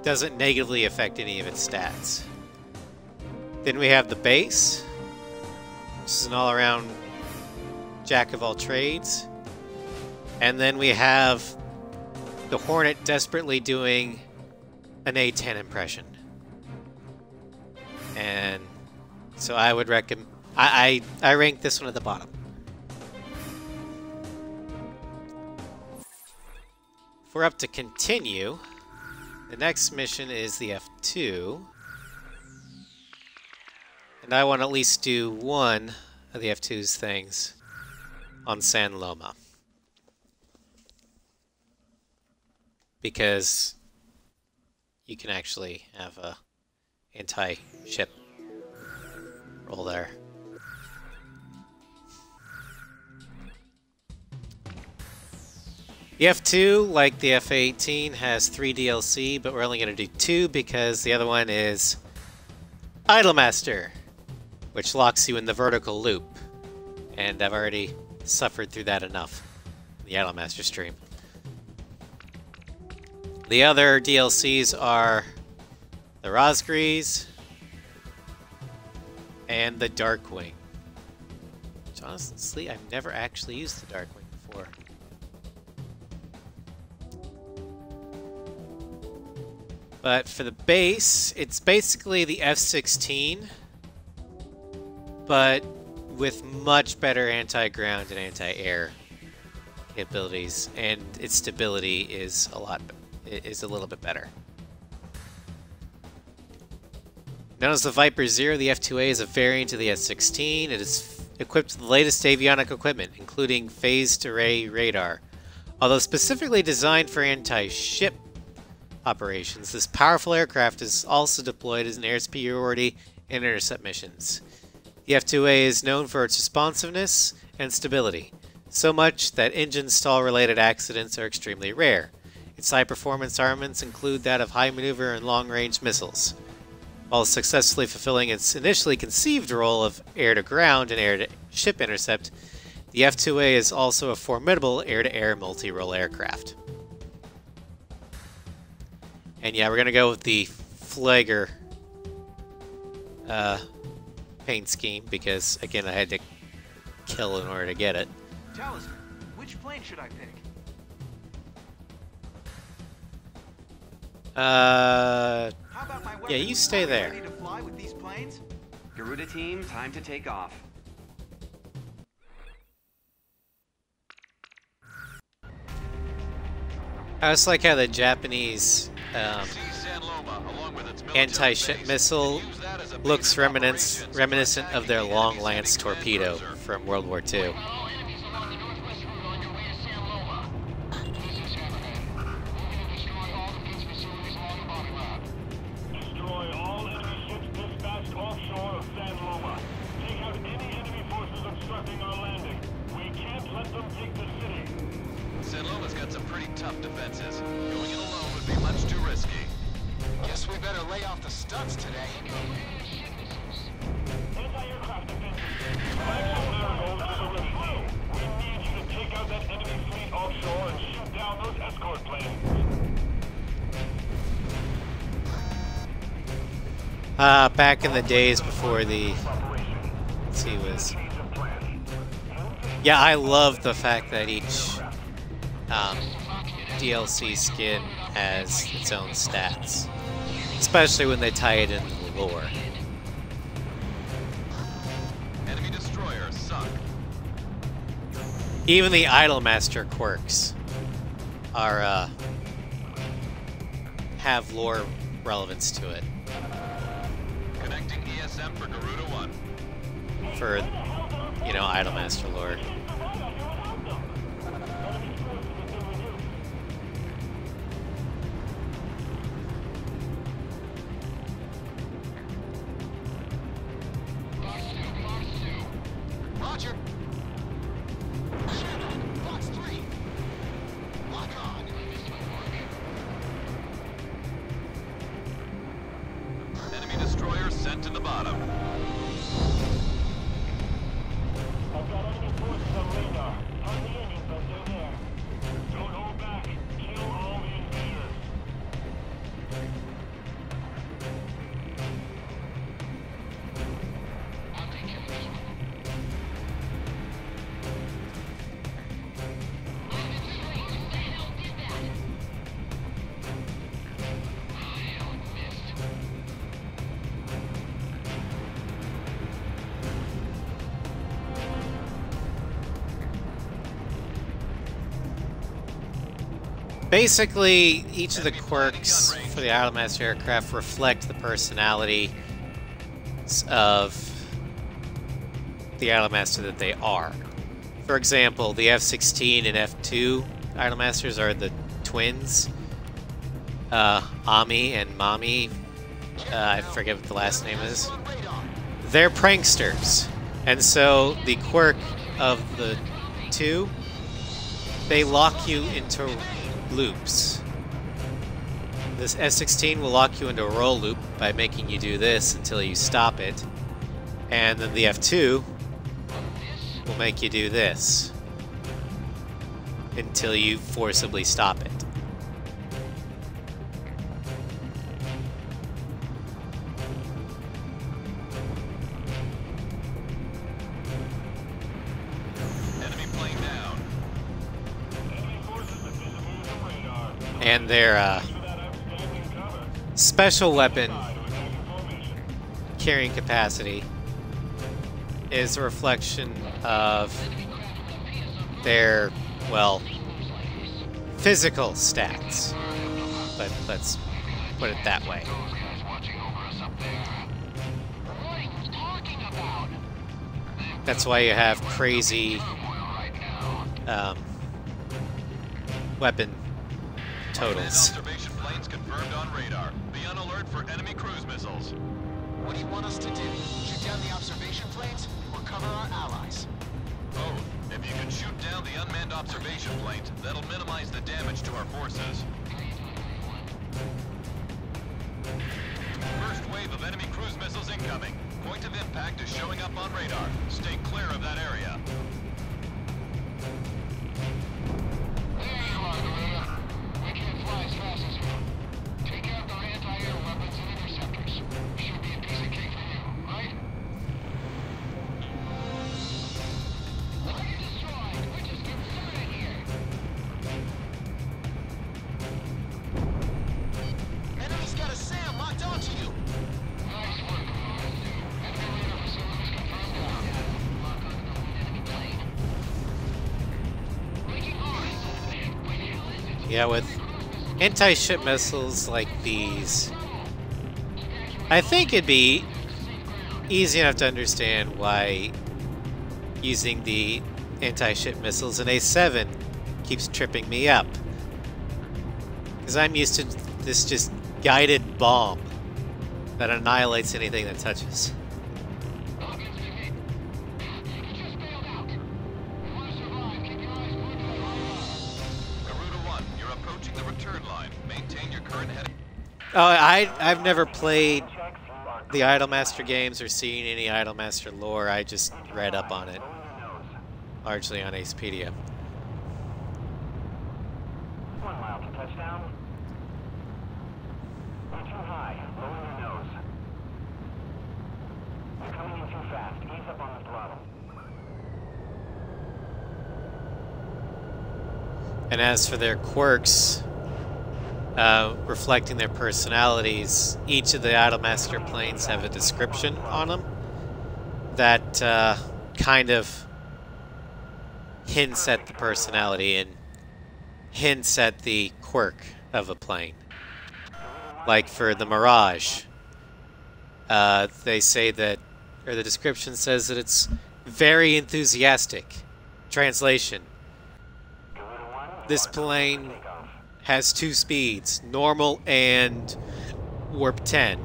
doesn't negatively affect any of its stats. Then we have the base, which is an all-around jack of all trades. And then we have the Hornet desperately doing an A-10 impression. And so I would recommend... I rank this one at the bottom. If we're up to continue, the next mission is the F2. And I want to at least do one of the F2's things on San Loma. Because you can actually have a anti-ship roll there. The F2, like the F-18, has 3 DLC, but we're only going to do 2 because the other one is Idolmaster, which locks you in the vertical loop. And I've already suffered through that enough in the Idolmaster stream. The other DLCs are the Rosgrees and the Darkwing. Which honestly, I've never actually used the Darkwing before. But for the base, it's basically the F-16, but with much better anti-ground and anti-air abilities, and its stability is a little bit better. Known as the Viper Zero, the F2A is a variant of the S-16. It is equipped with the latest avionic equipment, including phased array radar. Although specifically designed for anti-ship operations, this powerful aircraft is also deployed as an air superiority and intercept missions. The F2A is known for its responsiveness and stability, so much that engine stall-related accidents are extremely rare. Its high-performance armaments include that of high maneuver and long-range missiles. While successfully fulfilling its initially conceived role of air-to-ground and air-to-ship intercept, the F2A is also a formidable air-to-air multi-role aircraft. And yeah, we're going to go with the Flagger paint scheme because, again, I had to kill in order to get it.
Talisman, which plane should I pick? How about my
Yeah, you stay
Are we
there.
ready to fly with these planes?
Garuda team, time to take off.
I just like how the Japanese
See San Loma, along with its military
anti-ship
base.
missile
Use that as a base
looks
of operations for
reminiscent of their
attacking the
long
enemy
lance
sending command
torpedo
cruiser.
from World War II.
All enemies along the northwest route on your way to San Loma. This is Hammerhead. We're going to destroy all defense facilities along the bottom route.
Destroy all enemy ships dispatched offshore of San Loma. Take out any enemy forces obstructing our landing. We can't let them take the city.
San Loma's got some pretty tough defenses. Going it alone would be much too risky.
Guess we better lay off the stunts today.
Anti-aircraft defenses. Flagship Marigold is a review. We need you to take out that enemy fleet offshore and shoot down those escort planes.
Back in the days before the sea was... Yeah, I love the fact that each DLC skin has its own stats. Especially when they tie it into the lore.
Enemy destroyer sunk.
Even the Idolmaster quirks are, have lore relevance to it.
Connecting ESM for Garuda 1.
For, you know, Idolmaster lore.
Roger. Shannon, Fox 3. Lock on.
Enemy destroyer sent to the bottom.
I've got enemy forces on radar. Hardly any, but they're there. Don't hold back. Kill all the invaders.
I'll take care of this one.
Basically, each of the quirks for the Idolmaster aircraft reflect the personality of the Idolmaster that they are. For example, the F-16 and F-2 Idolmasters are the twins, Ami and Mami. I forget what the last name is. They're pranksters, and so the quirk of the two, they lock you into loops. This F-16 will lock you into a roll loop by making you do this until you stop it, and then the F-2 will make you do this until you forcibly stop it.
Enemy plane down.
Enemy forces have disappeared from radar.
And their
For that outstanding cover.
special weapon
To attack in formation.
carrying capacity is a reflection of their well, physical stats. But let's put it that way. That's why you have crazy weapon totals.
Observation planes confirmed on radar. Be on alert for enemy cruise missiles.
What do you want us to do? Shoot down the observation planes or cover our allies?
Both. If you can shoot down the unmanned observation planes, that'll minimize the damage to our forces. First wave of enemy cruise missiles incoming. Point of impact is showing up on radar. Stay clear of that area.
There you are, Gorilla. We can't fly as fast as you. Take out their anti-air weapons and interceptors. Should be a piece of cake for you, right? What are you destroying? We're just getting started here.
Enemy's got a SAM locked onto you.
Nice work, Gorilla. Enemy radar facilities confirmed down. Lock on the enemy plane. Breaking arms. Where the hell is it?
Yeah, with anti-ship missiles like these, I think it'd be easy enough to understand why using the anti-ship missiles in A7 keeps tripping me up. Because I'm used to this just guided bomb that annihilates anything that touches.
Garuda 1, you're approaching the return line. Maintain your current heading.
Oh, I've never played the Idolmaster games or seen any Idolmaster lore. I just read up on it, largely on Acepedia.
1 mile to touchdown. You're too high. Lower your nose. You're coming in too fast. Ease up on the throttle.
And as for their quirks, reflecting their personalities, each of the Idolmaster planes have a description on them that kind of hints at the personality and hints at the quirk of a plane. Like for the Mirage, they say that, or the description says that it's very enthusiastic. Translation: this plane has 2 speeds, normal and warp 10.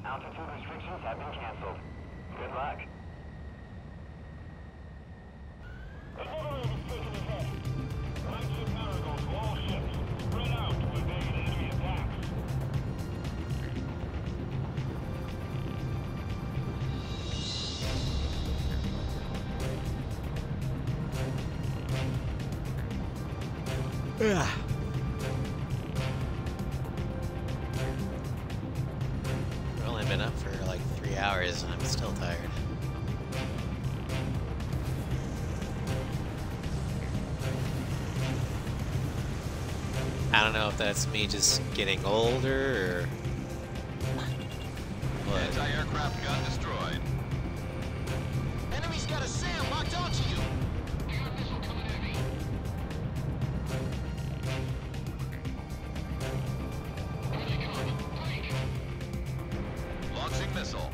Altitude restrictions have been canceled. Good luck. Another wave is taken ahead. Flagship Marigold to all ships. Spread out to evade enemy attacks.
I've only been up for like 3 hours and I'm still tired. I don't know if that's me just getting older or what.
Anti-aircraft gun destroyed.
Enemy's got a SAM locked onto you.
Launching missile.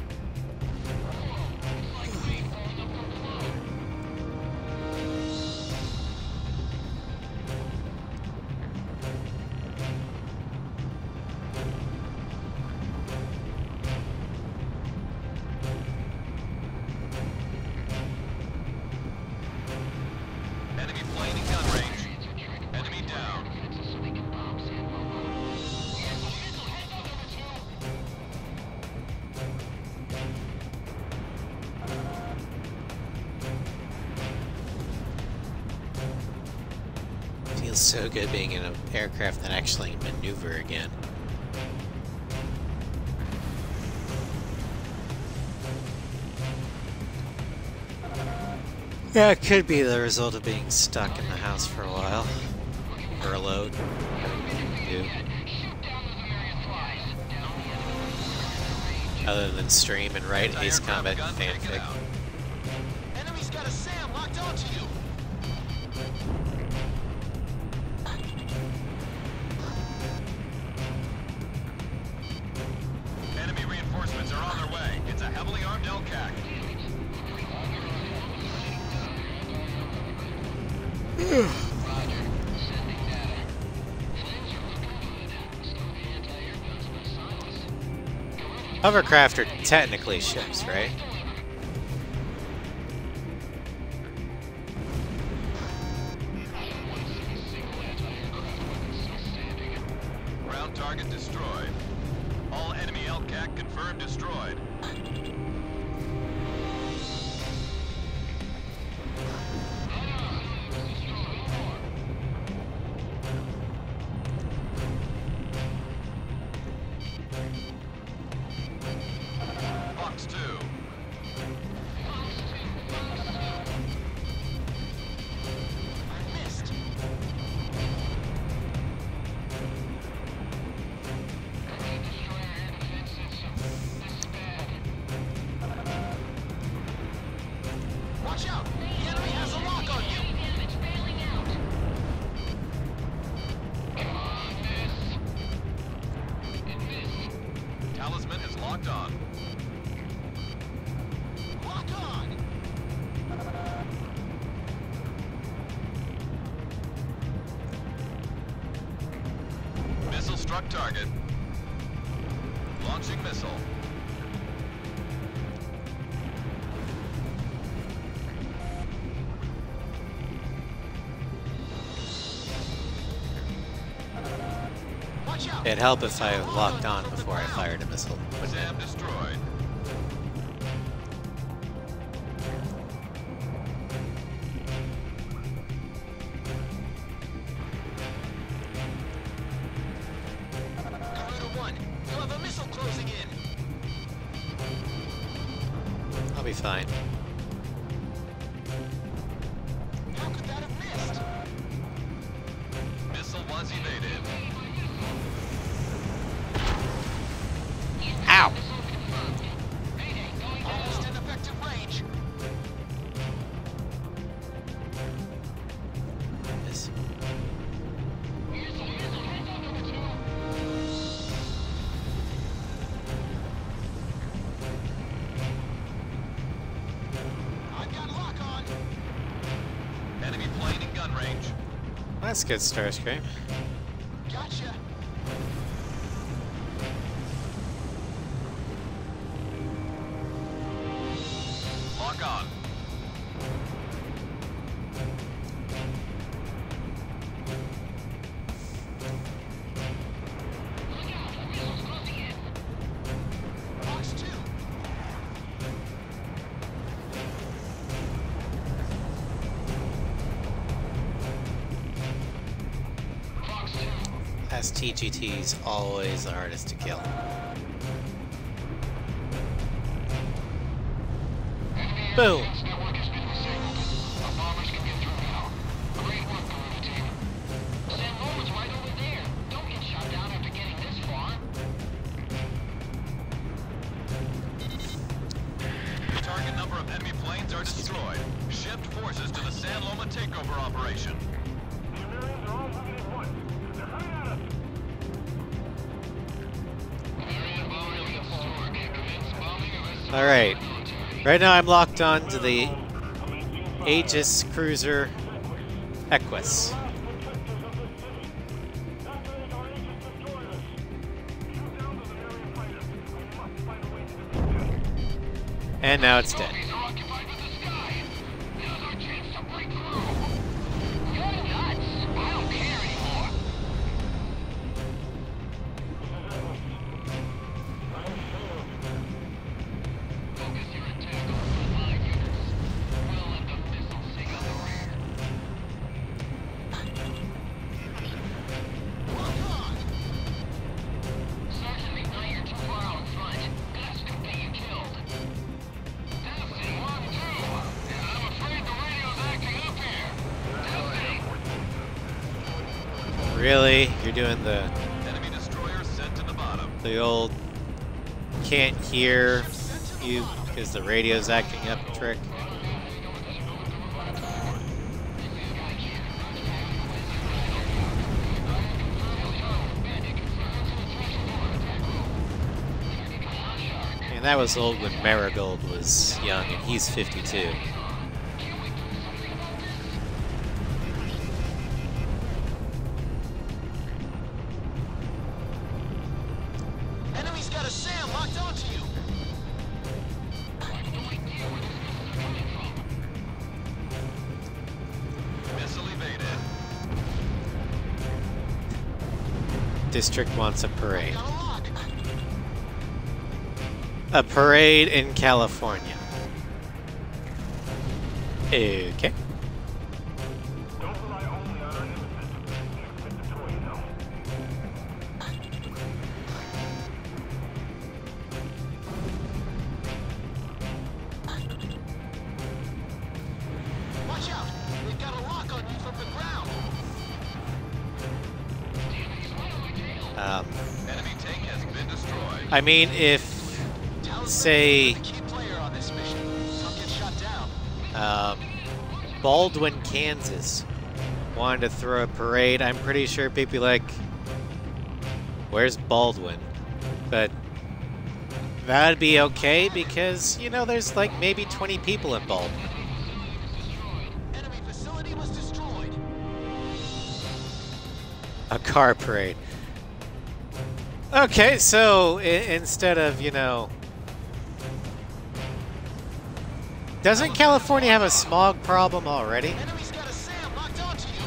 so good being in an aircraft that actually maneuver again. Yeah, it could be the result of being stuck in the house for a while. Furloughed. Do. Other than stream and write Ace Combat fanfic.
Enemy's got a SAM locked onto you.
Enemy reinforcements are on their way. It's a heavily armed LCAC.
Hovercraft are technically ships, right?
Ground target destroyed. All enemy LCAC confirmed destroyed. Fox 2.
I missed. Watch out! The enemy has a lock on you!
Talisman is locked on.
Lock on!
Missile struck target. Launching missile.
Watch out!
It'd help if I locked on before I fired a missile.
SAM destroyed.
Garuda 1, you have a missile closing in.
I'll be fine.
How could that have missed?
Missile was evaded.
Ow!
Almost in effective range.
This.
I've got lock on.
Enemy plane in gun range.
That's good, Starscream.
Gotcha.
Lock on.
Fox 2.
STGT's always the hardest to kill. Boom!
Network has been disabled. Our bombers can get through now. Great work, Garuda team. San Loma's right over there. Don't get shot down after getting this far.
Target number of enemy planes are destroyed. Shift forces to the San Loma takeover operation.
The Americans are all moving at once. They're coming at us.
Marion bombing of the Stork. Commence bombing of a
Alright. Right now I'm locked on to the Aegis cruiser Equus. And now it's dead.
They're occupied with the sky. Now's our chance to break through. You're nuts. I don't care anymore. Focus your attack on frontline units. We'll let the missile sink on the rear.
Really? You're doing the
Enemy destroyer sent to the bottom.
old can't hear you because the radio's acting up trick? And that was old when Marigold was young, and he's 52.
Enemy's got a SAM locked onto you.
Missile evaded.
District wants a parade.
Got a lock.
A parade in California. Okay.
Don't rely only on our innocent. Expect the toy, though.
Watch out. They've got a lock on you from the ground.
Enemy tank has been destroyed.
I mean, if,
Talisman
say,
is the key player on this mission. Don't get shot down.
Baldwin, Kansas wanted to throw a parade, I'm pretty sure people be like, where's Baldwin? But that'd be okay because, you know, there's like maybe 20 people in Baldwin.
Enemy facility was destroyed.
A car parade. Okay, so instead of, you know... Doesn't California have a smog problem already?
Enemy's got a SAM locked onto you.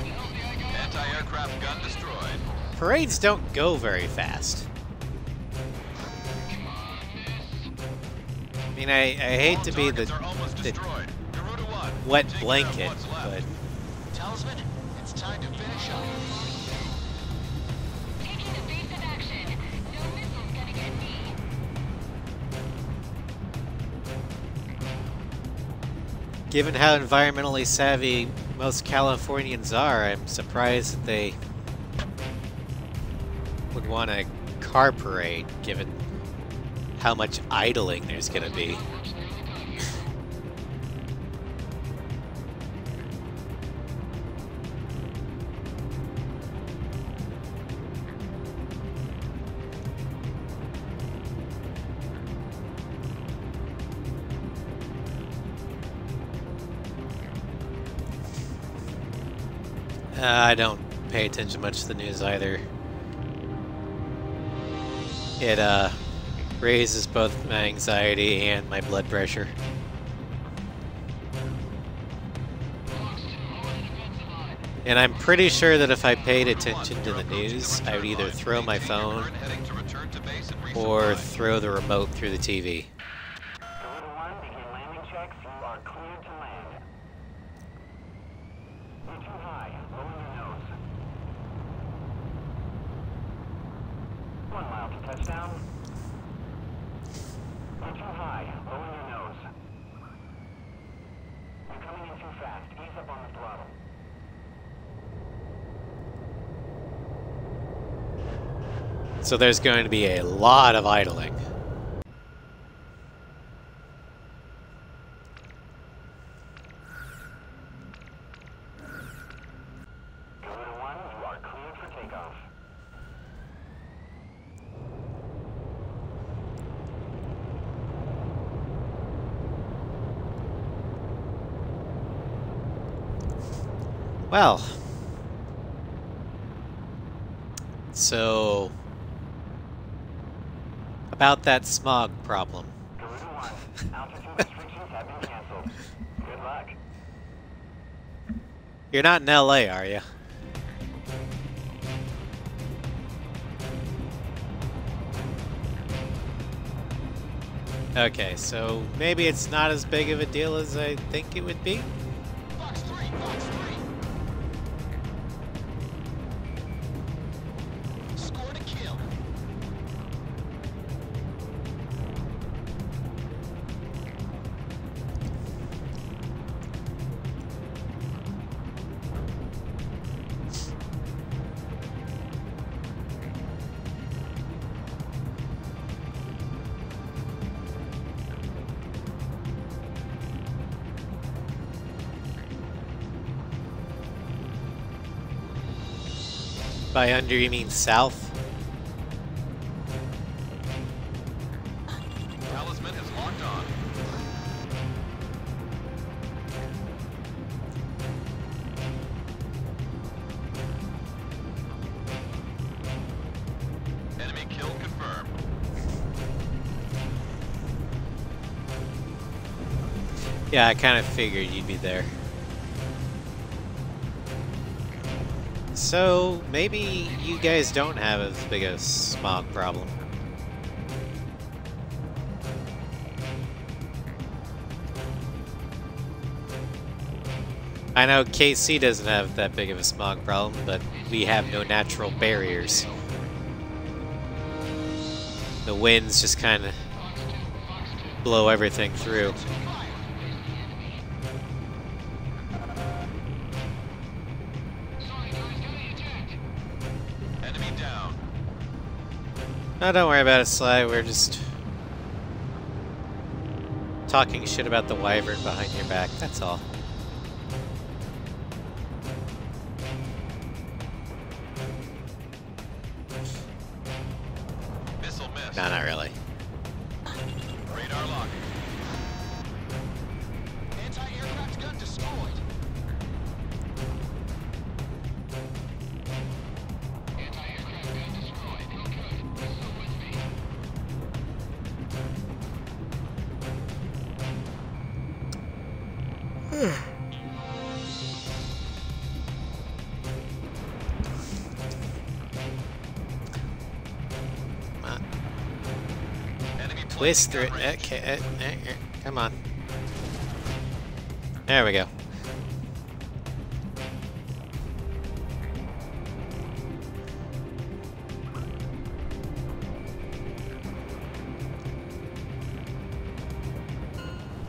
Anti-aircraft gun destroyed.
Parades don't go very fast. I mean, I hate to be the
Targets are almost destroyed. Garuda 1.
wet
Take
blanket,
out what's left.
but
Talisman, it's time to finish up.
Taking evasive action. No missiles gonna get me.
given how environmentally savvy most Californians are, I'm surprised that they would want a car parade, given how much idling there's going to be. I don't pay attention much to the news either. It raises both my anxiety and my blood pressure. And I'm pretty sure that if I paid attention to the news, I would either throw my phone or throw the remote through the TV.
Garuda 1, begin landing checks. You are cleared to land. You're too high. Lower your nose. 1 mile to touchdown. You're too high. Lower your nose. You're coming in too fast. Ease up on the throttle.
So there's going to be a lot of idling.
Garuda 1, you are cleared for takeoff.
Well, so about that smog problem.
Garuda 1, altitude restrictions have been canceled. Good luck.
You're not in LA, are you? Okay, so maybe it's not as big of a deal as I think it would be.
Fox 3, Fox 3. Scored a kill.
By under, you mean south?
Talisman is locked on. Enemy kill confirmed.
Yeah, I kind of figured you'd be there. So, maybe you guys don't have as big a smog problem. I know KC doesn't have that big of a smog problem, but we have no natural barriers. The winds just kind of blow everything through.
Enemy down.
Oh, don't worry about it, Sly. We're just talking shit about the wyvern behind your back. That's all.
Missile missed.
No, not really.
Radar lock.
Anti-aircraft gun destroyed.
Anti-aircraft gun destroyed. Good. Still with me.
Enemy
Twist through it.
placing gun range.
Okay, come on. There we go.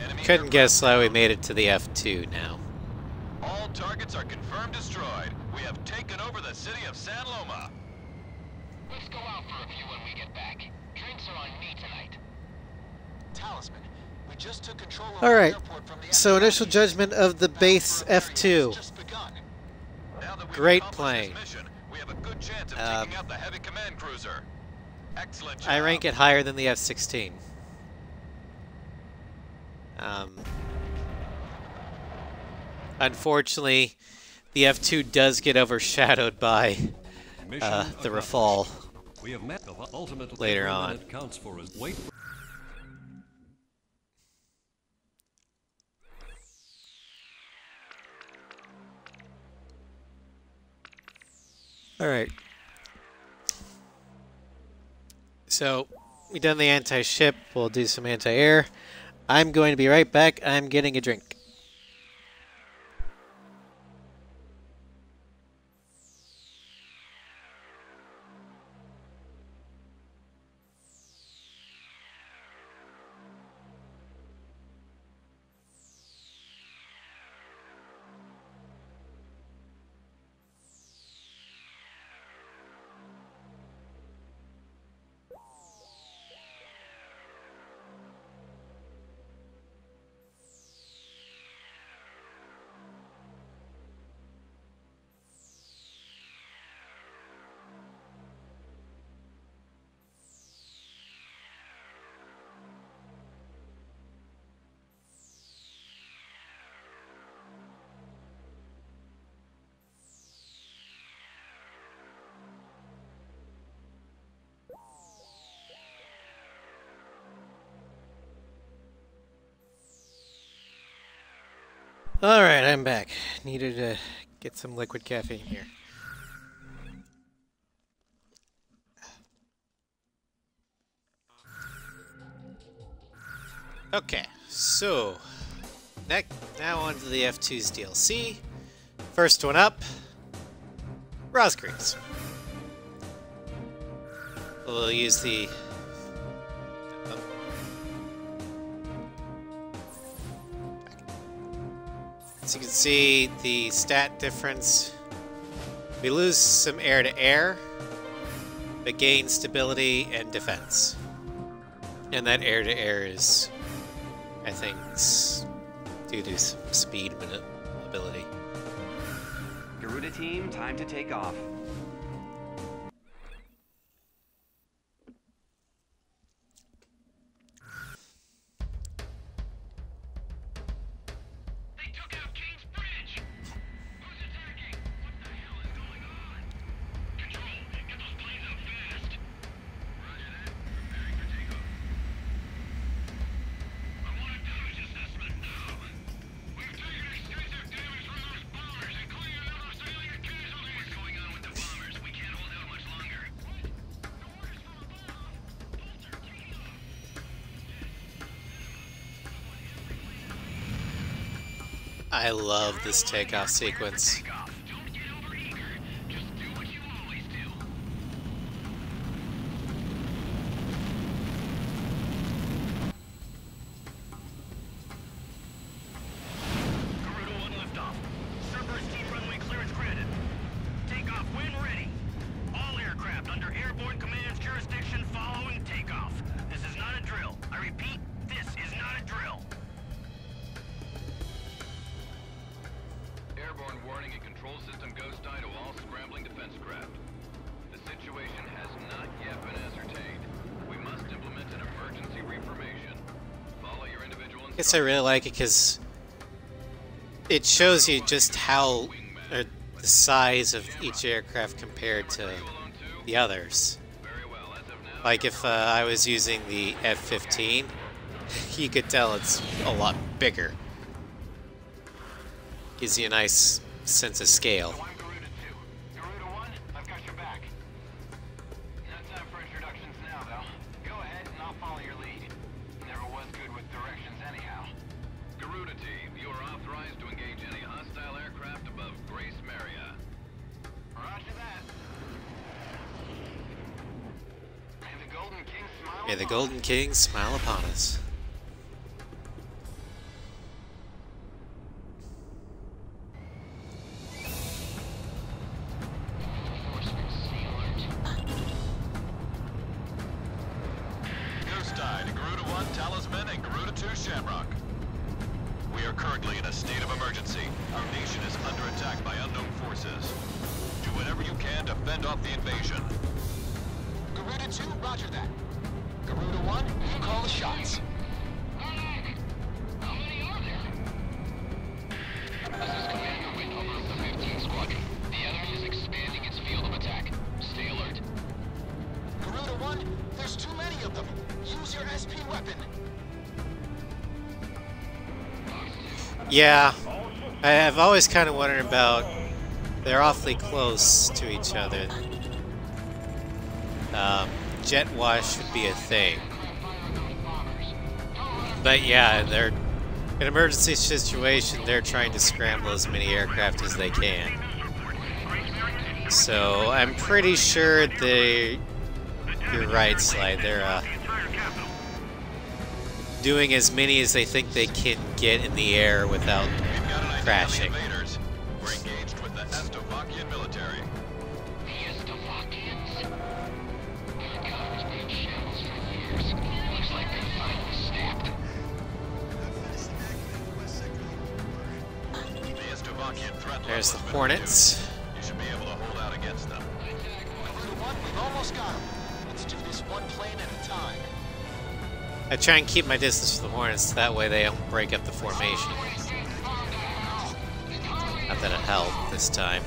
Enemy
Couldn't guess how we made it to the F2 now.
All targets are confirmed destroyed. We have taken over the city of San Loma.
Let's go out for a few when we get back. Drinks are on me tonight.
Talisman, we just took control of
All
the
right.
airport from the
So
enemy.
initial judgment of the base F2.
Just begun.
Now that we've
Great
accomplished
plane.
this mission, we have a good chance of
Um,
taking out the heavy command cruiser. Excellent job.
I rank it higher than the F-16. Unfortunately, the F2 does get overshadowed by
Mission
the
accomplished.
Rafale.
We have met the ultimate
Later
every
on.
minute counts for us. Wait for
Alright. So, we've done the anti-ship. We'll do some anti-air. I'm going to be right back. I'm getting a drink. Alright, I'm back. Needed to get some liquid caffeine here. Okay, so now on to the F2's DLC. First one up, Rosgreaves. We'll use the as you can see, the stat difference, we lose some air-to-air, but gain stability and defense. And that air-to-air is, I think, due to some speed ability.
Garuda team, time to take off.
I love this takeoff sequence.
Takeoff. Don't get overeager. Just do what you always do. Garuda 1 liftoff. Cerberus team runway clearance granted. Takeoff when ready. All aircraft under Airborne Command's jurisdiction following takeoff. This is not a drill. I repeat, this is not a drill.
Airborne warning and control system ghost eye to all scrambling defense craft. The situation has not yet been ascertained. We must implement an emergency reformation. Follow your individual
I guess I really like it because it shows you just how the size of each aircraft compared to the others. Like if I was using the F-15, you could tell it's a lot bigger. Gives you a nice sense of scale.
I'm Garuda 2. Garuda 1, I've got your back. No time for introductions now, though. Go ahead and I'll follow your lead. Never was good with directions anyhow.
Garuda team, you are authorized to engage any hostile aircraft above Grace Maria.
Roger that. May the Golden King smile
May the
upon
Golden King smile upon us.
Ghost eye to Garuda 1 Talisman and Garuda 2 Shamrock. We are currently in a state of emergency. Our nation is under attack by unknown forces. Do whatever you can to fend off the invasion.
Garuda 2, roger that. Garuda 1, you call the shots.
How many are there? This is Commander Windhover of the 15th Squadron. The enemy is expanding its field of attack. Stay alert.
Garuda 1, there's too many of them. Use your SP weapon.
Yeah, I've always kind of wondered about. They're awfully close to each other. Jet wash would be a thing. But yeah, they're in an emergency situation. They're trying to scramble as many aircraft as they can. So I'm pretty sure you're right, Slide. They're doing as many as they think they can get in the air without
We've got an idea
crashing.
on the invaders. We're engaged with the Estovakian military.
The Estovakians? God, it's been in shambles for years. Looks like they finally snapped.
The Estovakian threat
There's the
level has been
Hornets.
reduced. You should be able to hold out against them.
Garuda 1, we've almost got them. Let's do this one plane at a time.
I try and keep my distance from the Hornets, that way they don't break up the formation. Not that it helped this time.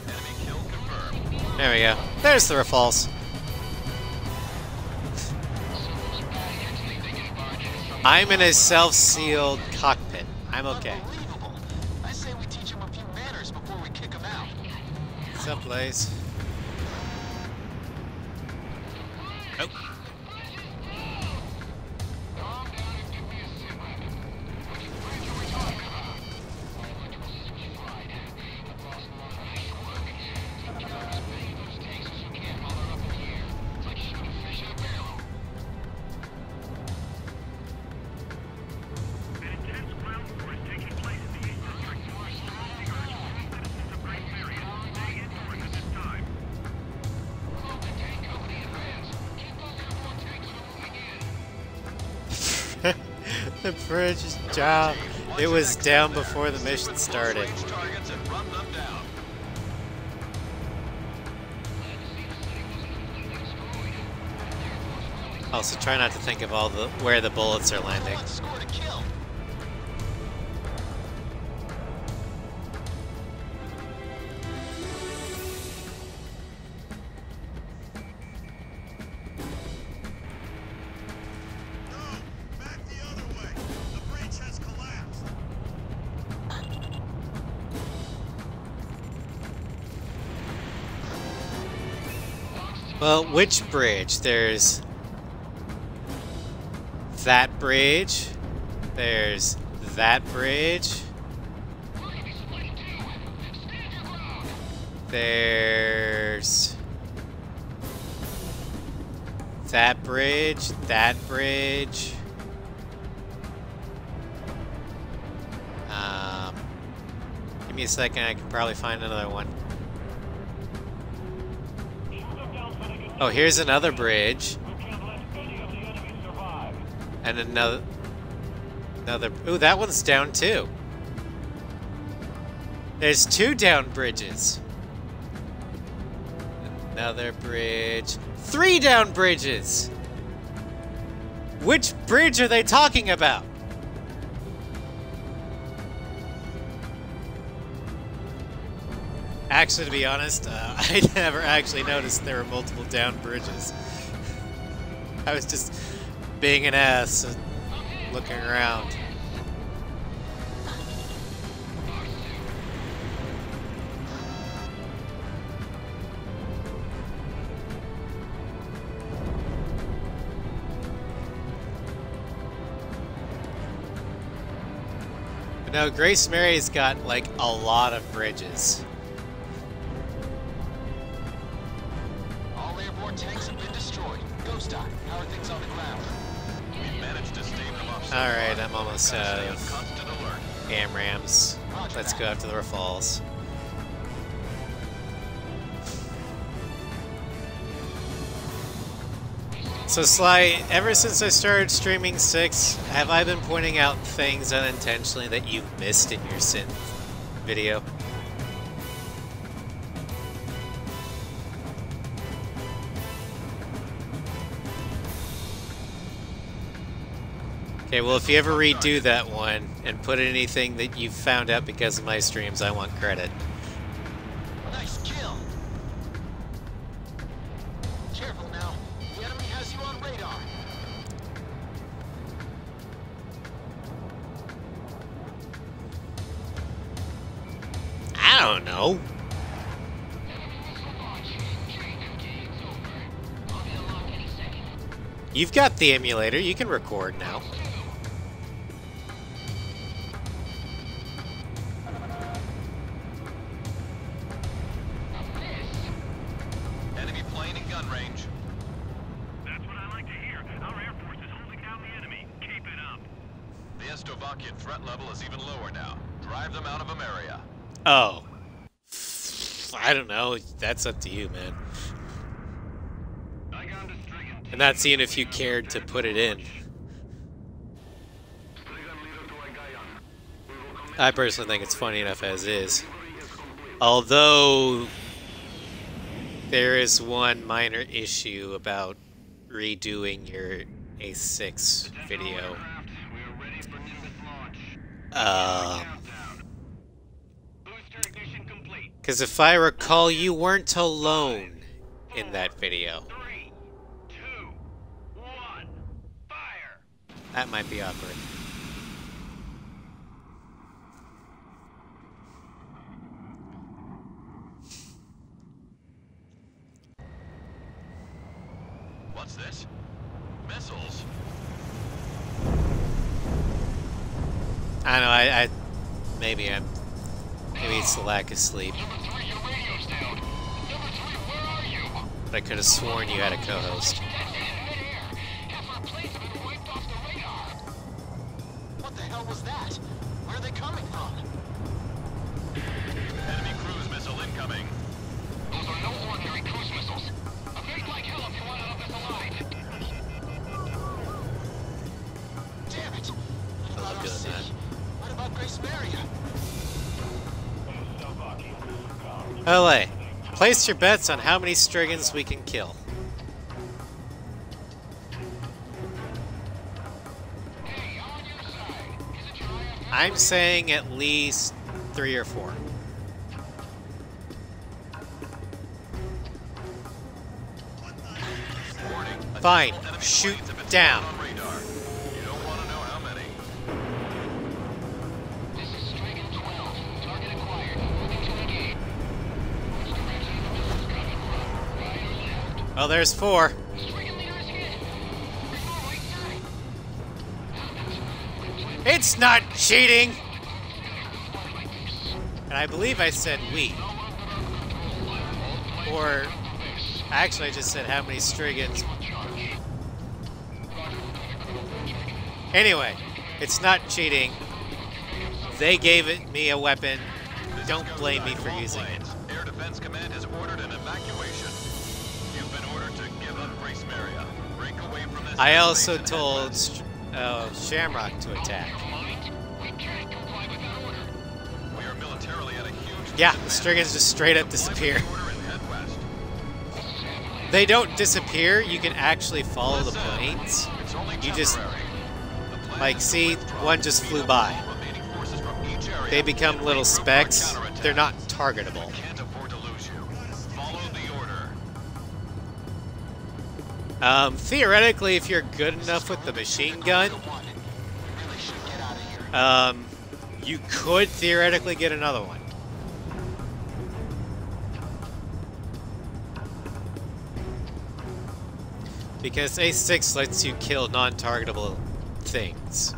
Enemy kill confirmed.
There we go. There's the Rafales. I'm in a self-sealed cockpit. I'm okay.
Unbelievable. I say we teach them a few manners before we kick them out.
What's up, Blaze? Nope.
An intense ground war is taking place in the East District. We urge strong citizens of Great Marion to stay indoors at this time.
The bridge is down. It was down before the mission started.
Range targets and run them down.
Also, try not to think of all the where the bullets are landing.
Let's score to kill.
Back the other way. The breach has collapsed.
Fox 2,
Well, which bridge? There's that bridge. There's that bridge. There's that bridge, that bridge. Give me a second, I can probably find another one. Oh, here's another bridge. And another... Ooh, that one's down too. There's 2 down bridges. Another bridge. 3 down bridges! Which bridge are they talking about? Actually, to be honest, I never actually noticed there were multiple down bridges. I was just being an ass and looking around. But no, Grace Mary's got like a lot of bridges.
All airborne tanks have been destroyed. Ghost Eye, how are things on the ground? We've managed to stave them off.
Alright, I'm almost out
Stay on
of
constant alert.
AMRAAMs. Let's go after the Rafales. So Sly, ever since I started streaming 6, have I been pointing out things unintentionally that you've missed in your synth video? Okay, well if you ever redo that one and put anything that you've found out because of my streams, I want credit.
Nice kill. Careful now. The enemy has you on radar.
I don't know. You've got the emulator, you can record now.
Enemy plane in gun range.
That's what I like to hear. Our Air Force is holding down the enemy. Keep it up.
The Estovakian threat level is even lower now. Drive them out of Ameria.
Oh. I don't know. That's up to you, man. And that's seeing if you cared to put it in. I personally think it's funny enough as is. Although, there is one minor issue about redoing your A6 video. Because if I recall, you weren't alone in that video.
3, 2, 1, fire!
That might be awkward.
What's this? Missiles?
I know, maybe it's the lack of sleep. But I could have sworn you had a co-host.
What the hell was that? Where are they coming from? Enemy cruise missile incoming.
Those are no ordinary cruise missiles. A big like hell if you want to this alive.
Damn it!
I love doing that.
What about Grace Maria?
LA, place your bets on how many Striggans we can kill. I'm saying at least 3 or 4.
Warning.
Fine,
Enemy
shoot
planes have been
down.
spotted on radar. You don't want to know how many.
This is Strigan 12. Target acquired. Moving to engage. Which direction are the missiles coming from? Right or left?
Well, there's 4. It's not cheating! And I believe I said we. Or, actually I just said how many Striggans. Anyway, it's not cheating. They gave me a weapon. Don't blame me for using it.
Air Defense Command has ordered an evacuation. You've been ordered to give up Grace Maria. Break away from this.
I also
airspace and
told
head west.
Shamrock to attack.
We are militarily at a huge
Yeah, the Striggans just straight up disappear.
order and head west.
They don't disappear, you can actually follow the planes.
It's only
You just,
temporary. The plan
like,
is
see,
to withdraw.
one just flew
Speed up
by.
all remaining forces from each area
They become
and
little
regroup for
specks.
counterattack.
They're not targetable.
Can't afford to lose you. Follow the order.
Theoretically, if you're good enough with the machine gun, you could theoretically get another one. Because A6 lets you kill non-targetable things.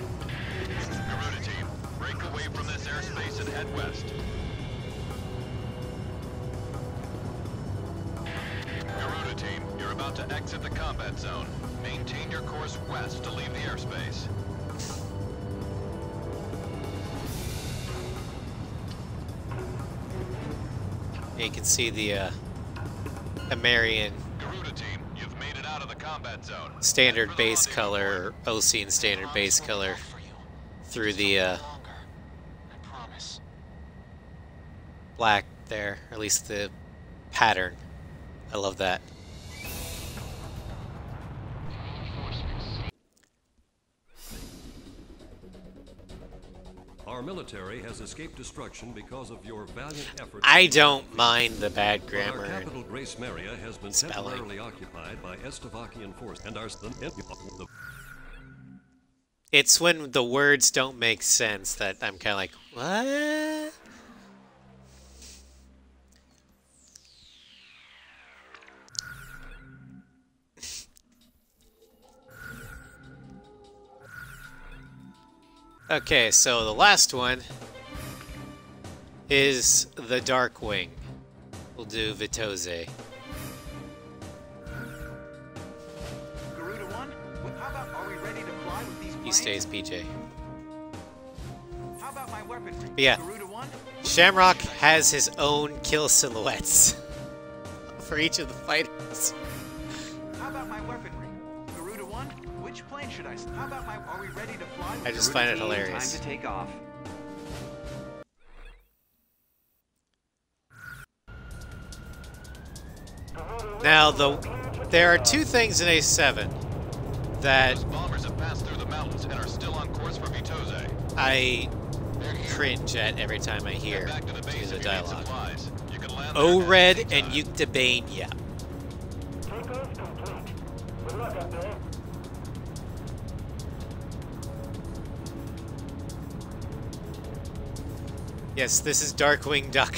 Garuda team, break away from this airspace and head west. Garuda team, you're about to exit the combat zone. Maintain your course west to leave the airspace.
You can see the Amerian
Garuda team, you've made it out of the combat zone.
standard base color, or Ocean standard base color, through the black there, or at least the pattern. I love that.
Our military has escaped destruction because of your valiant efforts.
I don't mind the bad
Our
grammar.
capital, Grace Maria, has been
spelling.
temporarily occupied by Estavakian forces, and our
It's when the words don't make sense that I'm kind of like, what? Okay, so the last one is the Darkwing. We'll do Vitose.
Garuda 1, how about are we ready to fly with these
He
planes?
stays PJ.
How about my weaponry?
But yeah,
Garuda 1,
Shamrock has his own kill silhouettes for each of the fighters.
how about my weaponry? Garuda 1, which plane should I? How about my? Are we ready to fly?
I just
Garuda
find it
team,
hilarious.
Time to take off.
Now, there are two things in A7 that
Those bombers have passed through the mountains and are still on course for Vitose.
I cringe at every time I hear
Head back to the base
the
if you need
dialogue.
supplies. You can land there
O-Red
at
and
any time.
Yuktabania.
Takeoff complete. Good luck out there.
Yes, this is Darkwing Duck.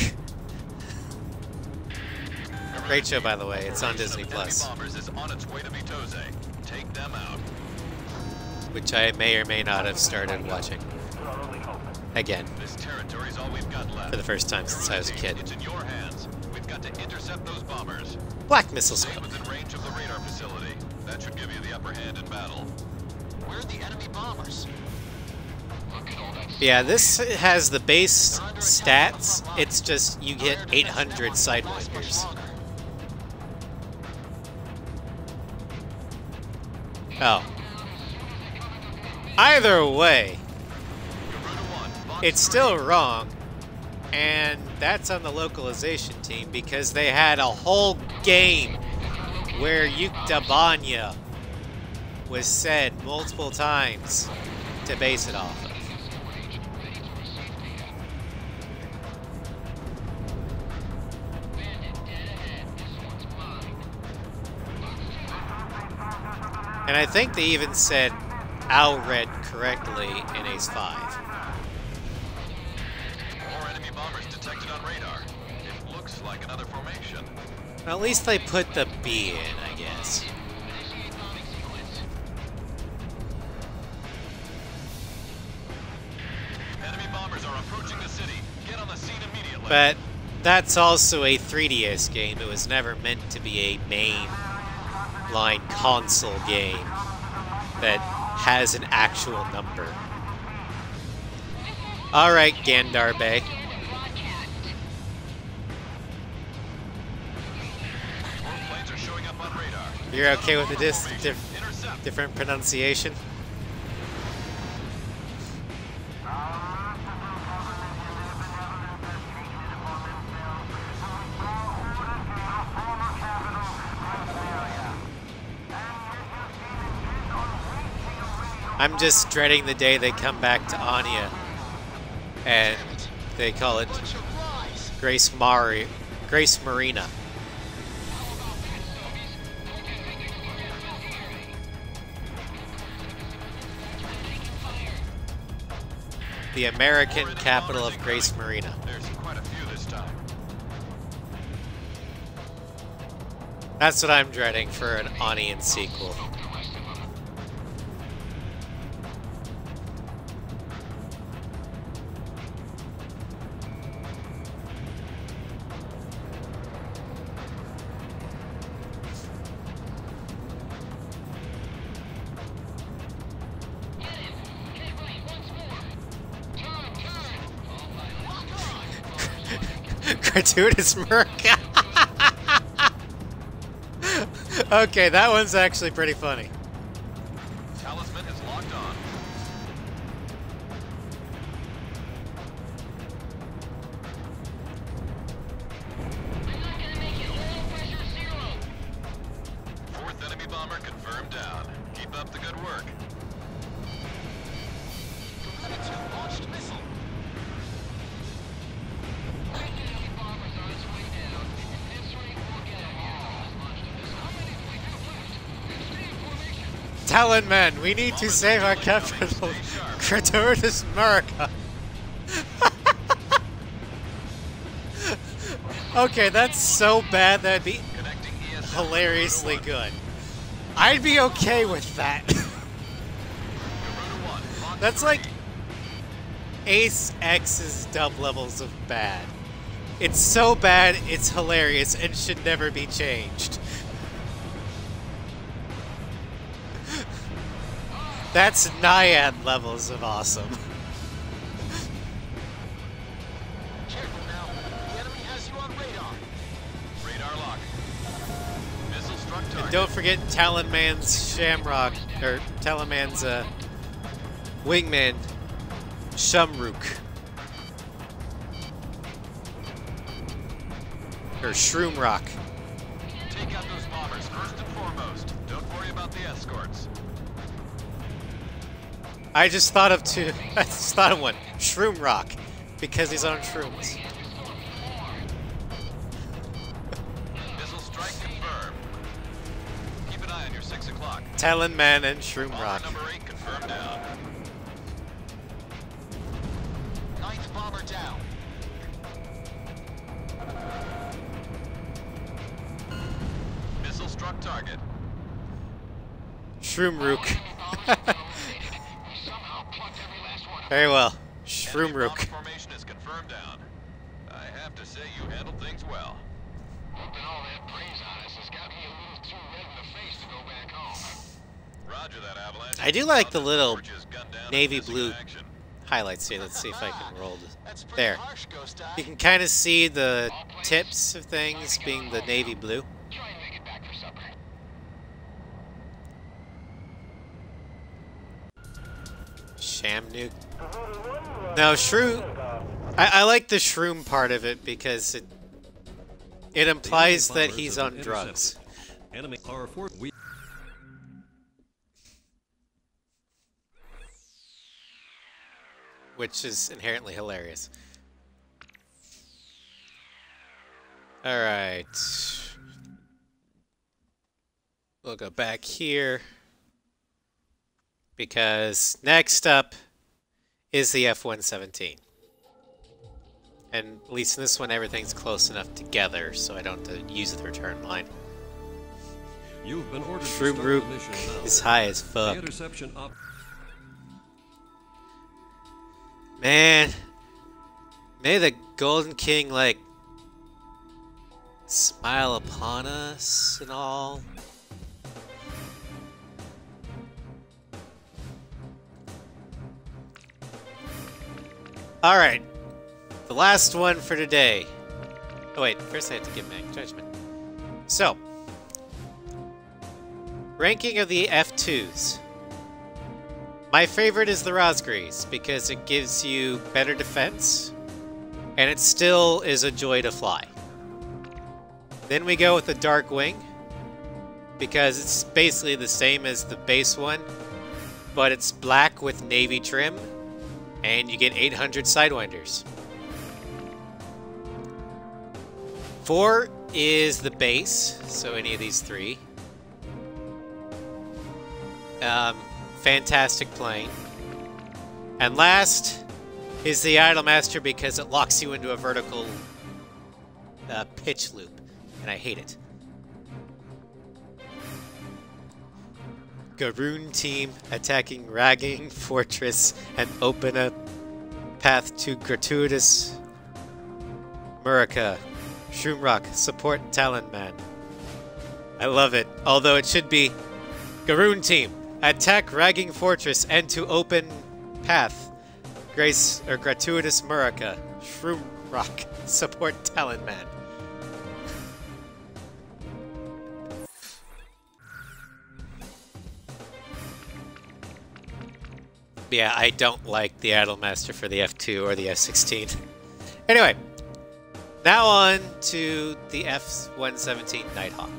Great show, by the way. It's on Disney Plus,
Bombers is on its way to Vitose. Take them out.
which I may or may not have started watching again
This territory's all we've got left.
for the first time since I was a kid.
It's in your hands. We've got to intercept those bombers.
Black Missile
Stay
Smoke.
within range of the radar facility. That should give you the upper hand in battle. Where are the enemy bombers?
Yeah, this has the base stats. It's just you get 800 sidewinders. Oh. Either way, it's still wrong, and that's on the localization team because they had a whole game where Yuktabanya was said multiple times to base it off of. And I think they even said Al read correctly in Ace 5.
More enemy bombers detected on radar. It looks like another formation.
Well, at least they put the B in, I guess.
Enemy bombers are approaching the city. Get on the scene immediately.
But that's also a 3DS game. It was never meant to be a mainline console game that has an actual number. Alright, Gandar Bay.
More planes are showing up on radar.
You're okay with the
Intercept.
different pronunciation? I'm just dreading the day they come back to Anya and they call it Grace Marina. The American capital of Grace Marina.
There's quite a few this time.
That's what I'm dreading for an Onion sequel. Gratuitous Merc. Okay, that one's actually pretty funny.
Talisman is locked on. Fourth enemy bomber confirmed down. Keep up the good work. Launched missile.
Talon men, we need to save our capital. Gratuitous America. Okay, that's so bad that'd be
Connecting ESM.
hilariously good. I'd be okay with that. That's like Ace X's dub levels of bad. It's so bad, it's hilarious, and should never be changed. That's Naiad levels of awesome.
Careful now. The enemy has you on radar. Radar lock. Missile struck target.
And don't forget Talon Man's Shamrock, or Talon Man's wingman, Shumrook. Or Shroomrock.
Take out those bombers first and foremost. Don't worry about the escorts.
I just thought of one. Shroomrock. Because he's on shrooms.
Missile strike confirmed. Keep an eye on your 6 o'clock.
Talon Man and
Bomber
Shroomrock.
number 8 confirmed down. Ninth bomber down. Missile struck target.
Shroomrook. Very well.
Enemy bomber
Shroomrook.
formation is confirmed down. I have to say you handled things well.
Whooping all that praise on us has got me a little too red in the face to go back home.
Roger that, Avalanche.
I do like the little
Forges gunned down
navy
and missing
blue
in action.
highlights here. Let's see if I can roll
That's pretty
there.
harsh, Ghost Eye.
You can kind of see the tips of things being the navy blue.
Try and make it back for supper.
Shamnook. No, Shroom. I like the Shroom part of it because it implies
The
that
enemy
he's
bombers
on
have
drugs.
intercepted. Enemy are for we.
Which is inherently hilarious. Alright. We'll go back here. because next up is the F-117. And at least in this one, everything's close enough together, so I don't have to use the return line.
You've been ordered to
Shroom
start
Rook
the mission now.
is high as
The
fuck.
interception op
Man, may the Golden King, like, smile upon us and all. Alright, the last one for today. Oh wait, first I have to give my judgment. So, ranking of the F2s. My favorite is the Rosgrees because it gives you better defense, and it still is a joy to fly. Then we go with the Darkwing because it's basically the same as the base one, but it's black with navy trim, and you get 800 Sidewinders. 4 is the base, so any of these 3. Fantastic plane. And last is the Idolmaster because it locks you into a vertical pitch loop, and I hate it. Garoon team attacking Ragging Fortress and open a path to gratuitous Murica. Shroomrock, support Talon Man. I love it, although it should be Garoon team. Attack Ragging Fortress and to open path. Grace or gratuitous Murica. Shroomrock. Support Talon Man. Yeah, I don't like the Idolmaster for the F2 or the F-16. Anyway, now on to the F-117 Nighthawk.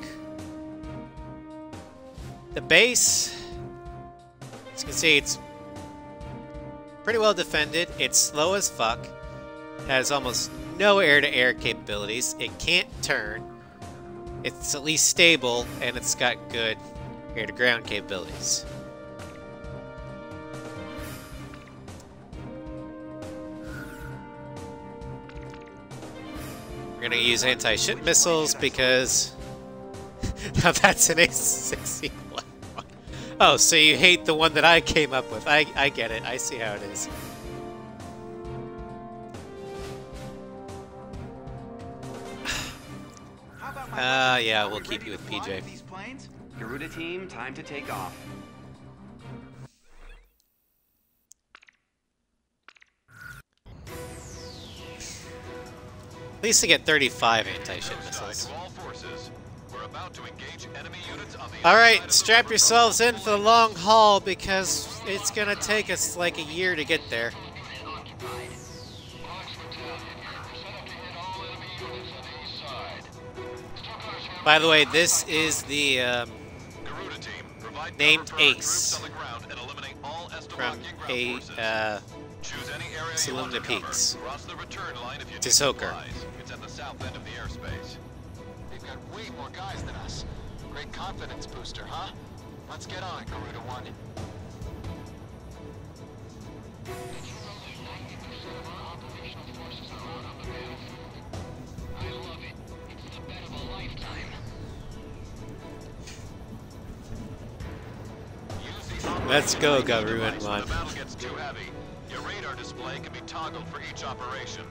The base, as you can see, it's pretty well defended. It's slow as fuck. Has almost no air-to-air capabilities. It can't turn. It's at least stable, and it's got good air-to-ground capabilities. We're gonna use anti-ship missiles because now that's an A-61. Oh, so you hate the one that I came up with. I get it. I see how it is. Yeah, we'll keep you with PJ.
These planes? Garuda team, time to take off.
At least to get 35 anti-ship missiles.
To all forces. We're about to engage enemy units on the
Alright,
other side
strap
of the
yourselves in for the long haul because it's gonna take us like a year to get there. By the way, this is the
Garuda team, provide
named
cover for our
Ace
troops on the ground and eliminate all
from
Estelakian ground
a
forces. Choose any area you
Saluna
want to cover.
Peaks.
Cross the return line if you
To
need
Soker.
supplies. It's at the south end of the airspace.
They've got way more guys than us. Great confidence booster, huh? Let's get on it, Garuda 1.
I love it. It's the bet of a lifetime.
Use the
Let's go,
operating
Garuda
device when
1.
the battle gets too heavy. Your radar display can be toggled for each operation.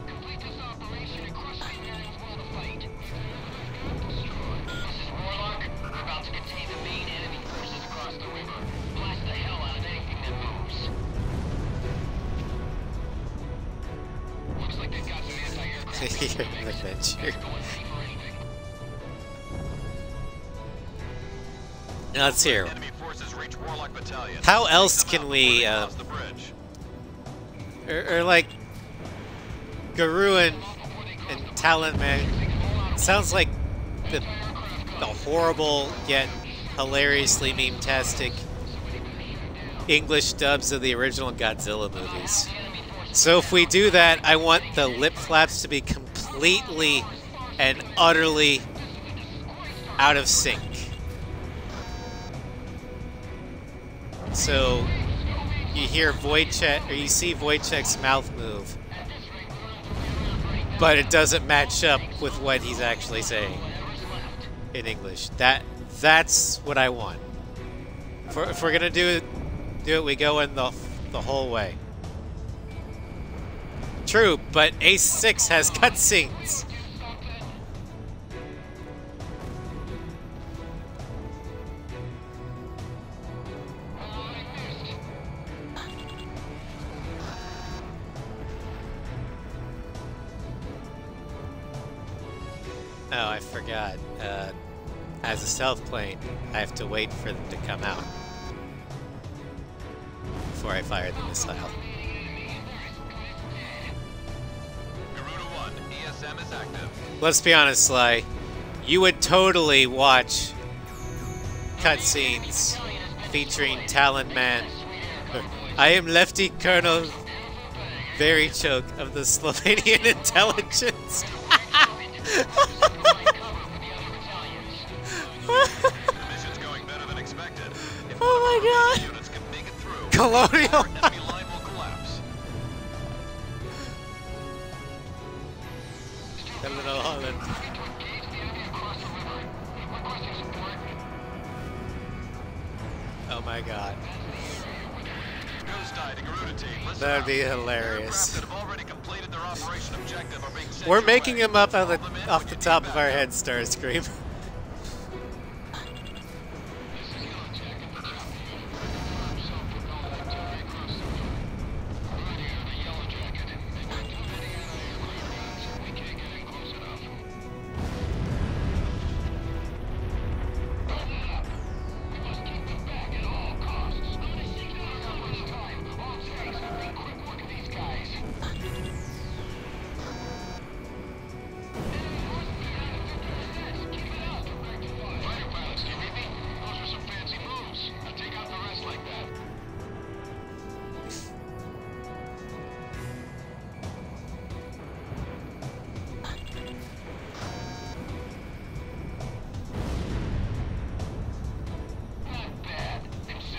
Complete this operation and crush the Imperials while the fight. Destroy. This is Warlock. We're about to contain the main enemy forces across the river. Blast the hell out of anything that moves. Looks like they've got some anti-aircraft.
Adventure.
Going free for anything.
Now let's hear.
Enemy forces reach Warlock Battalion.
How else
Take them
can
out
we,
before they cross the bridge.
or like Garuin and Talon Man sounds like the horrible yet hilariously meme-tastic English dubs of the original Godzilla movies. So if we do that, I want the lip flaps to be completely and utterly out of sync. So you hear Wojciech, or you see Wojciech's mouth move, but it doesn't match up with what he's actually saying in English. That's what I want. If we're gonna do it, we go in the whole way. True, but Ace 6 has cutscenes. Oh, I forgot. As a stealth plane, I have to wait for them to come out before I fire the missile.
Garuda 1, ESM is active.
Let's be honest, Sly. You would totally watch cutscenes featuring Talon Man. I am Lefty Colonel Verichok of the Slovenian Intelligence.
The mission's going better than expected. If
Oh my god!
units can make it through,
Colonial!
enemy line will collapse.
Hello, Holland. Oh my god.
Ghost Eye to Garuda team. Listen
That'd
up.
be
Aircraft
hilarious.
that have already completed their operation objective are being sent
We're
your
making
way.
him up
Call them in
off
when
the
you
top
need
of our
backup.
head, Starscream.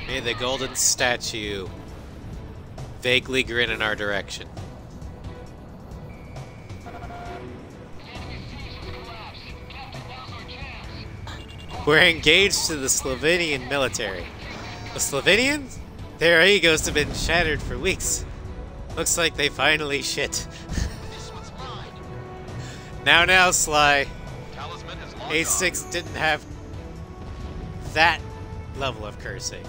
May the golden statue vaguely grin in our direction. We're engaged to the Slovenian military. The Slovenians? Their egos have been shattered for weeks. Looks like they finally shit. Now, Sly.
Talisman has logged
A6 didn't have that level of cursing.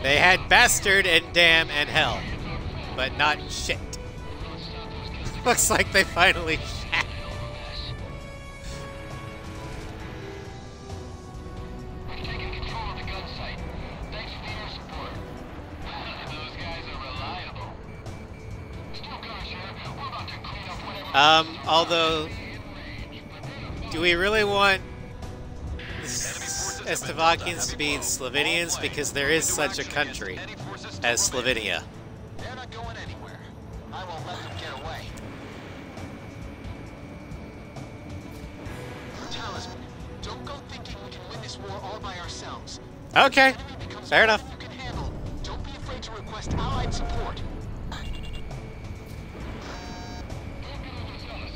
They had bastard and damn and hell, but not shit. Looks like they finally shat.
We've taken control of the gun site. Thanks for the air support. Those guys are reliable. Still cars here. We're about to clean up whatever.
Although, do we really want Estevakians to be Slovenians? Because there is such a country as Slovenia.
They're not going anywhere. I won't let them get away. Talisman, don't go thinking we can win this war all by ourselves.
Okay,
Enemy becomes
fair
more
enough.
than you can handle. Don't be afraid to request allied support.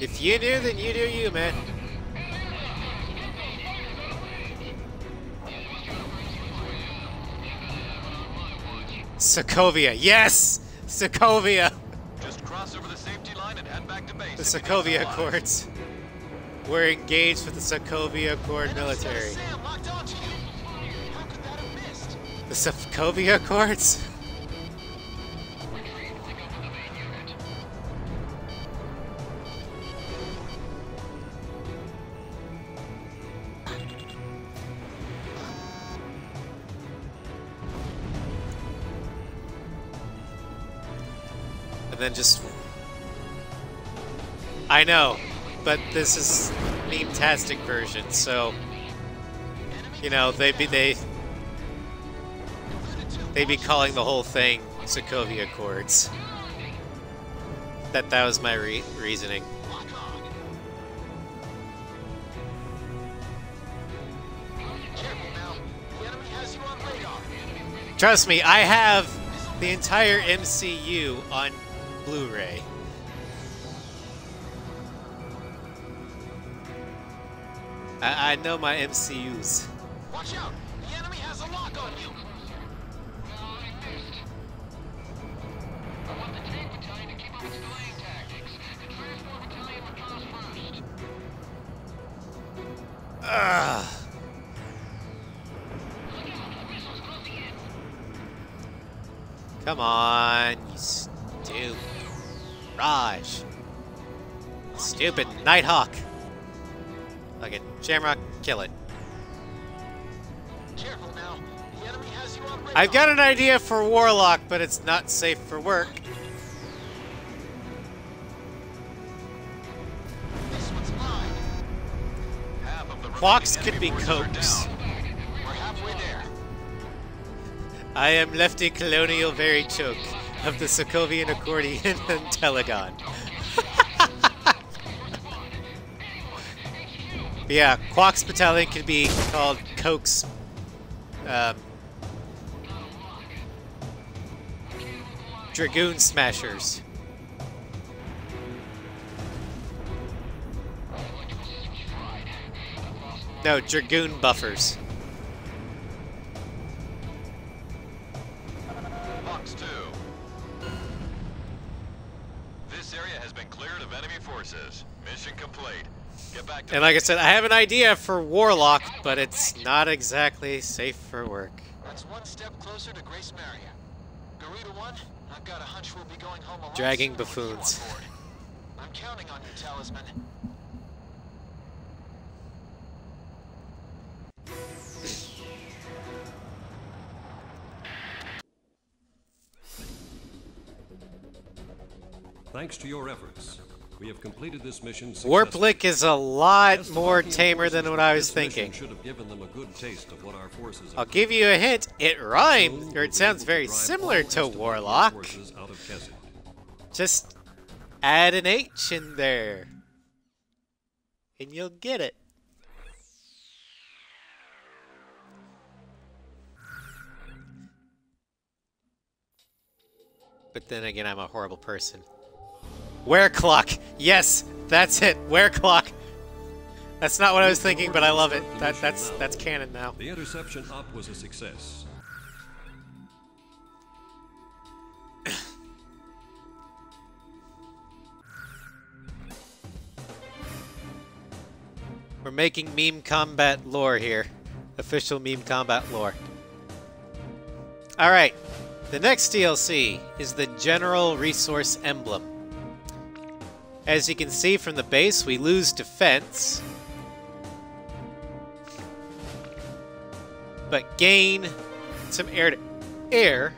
If you do, then you do you, man. Sokovia, yes! Sokovia!
Just cross over the safety line and head back to base.
The
if you need
Sokovia
supplies.
Accords. We're engaged with the Sokovia Accord military.
Sam locked onto you. How could that have missed?
The Sokovia Accords? And then just... I know, but this is meme-tastic version, so... You know, they'd be calling the whole thing Sokovia Accords. That was my reasoning.
Lock on.
Trust me, I have the entire MCU on Blu-ray. I know my MCUs.
Watch out! The enemy has a lock on you!
I want the tank battalion to keep up its delaying tactics. The transport battalion withdraws first.
Ugh.
Look out! Missiles closing in.
Come on, you stupid Raj. Stupid Nighthawk. Okay, Shamrock, kill it.
Careful now. The enemy has you on radar.
I've got an idea for Warlock, but it's not safe for work.
This one's mine. Half of the
Quox
remaining
could be
enemy forces are
Cokes.
down. We're halfway there.
I am Lefty Colonial Verichoke of the Sokovian Accordion and Telegon. Yeah, Quox Battalion could be called Coke's Dragoon Smashers. No, Dragoon Buffers.
Fox 2. This area has been cleared of enemy forces. Mission complete. Get back to
And like I said, I have an idea for Warlock, but it's not exactly safe for work.
That's one step closer to Grace Maria. Garuda 1, I've got a hunch we'll be going home a lot
Dragging
sooner with you on
buffoons.
board. I'm counting on you, Talisman.
Thanks to your efforts, we have completed this mission
Warp
successfully.
Lick is a lot
As the
more
Valkyrian
tamer than
forces,
what I was
this mission
thinking.
should have given them a good taste of what our forces
I'll
have
give you a hint. It rhymes,
Soon
or
we'll
it
be
sounds
able
very
drive
similar
all
to
Estonian
Warlock.
forces out of Kesed.
Just add an H in there, and you'll get it. But then again, I'm a horrible person. Wear clock. Yes, that's it. Wear clock. That's not what I was thinking, but I love it. That's canon now.
The interception op was a success.
We're making meme combat lore here. Official meme combat lore. Alright. The next DLC is the General Resource Emblem. As you can see from the base, we lose defense, but gain some air-to-air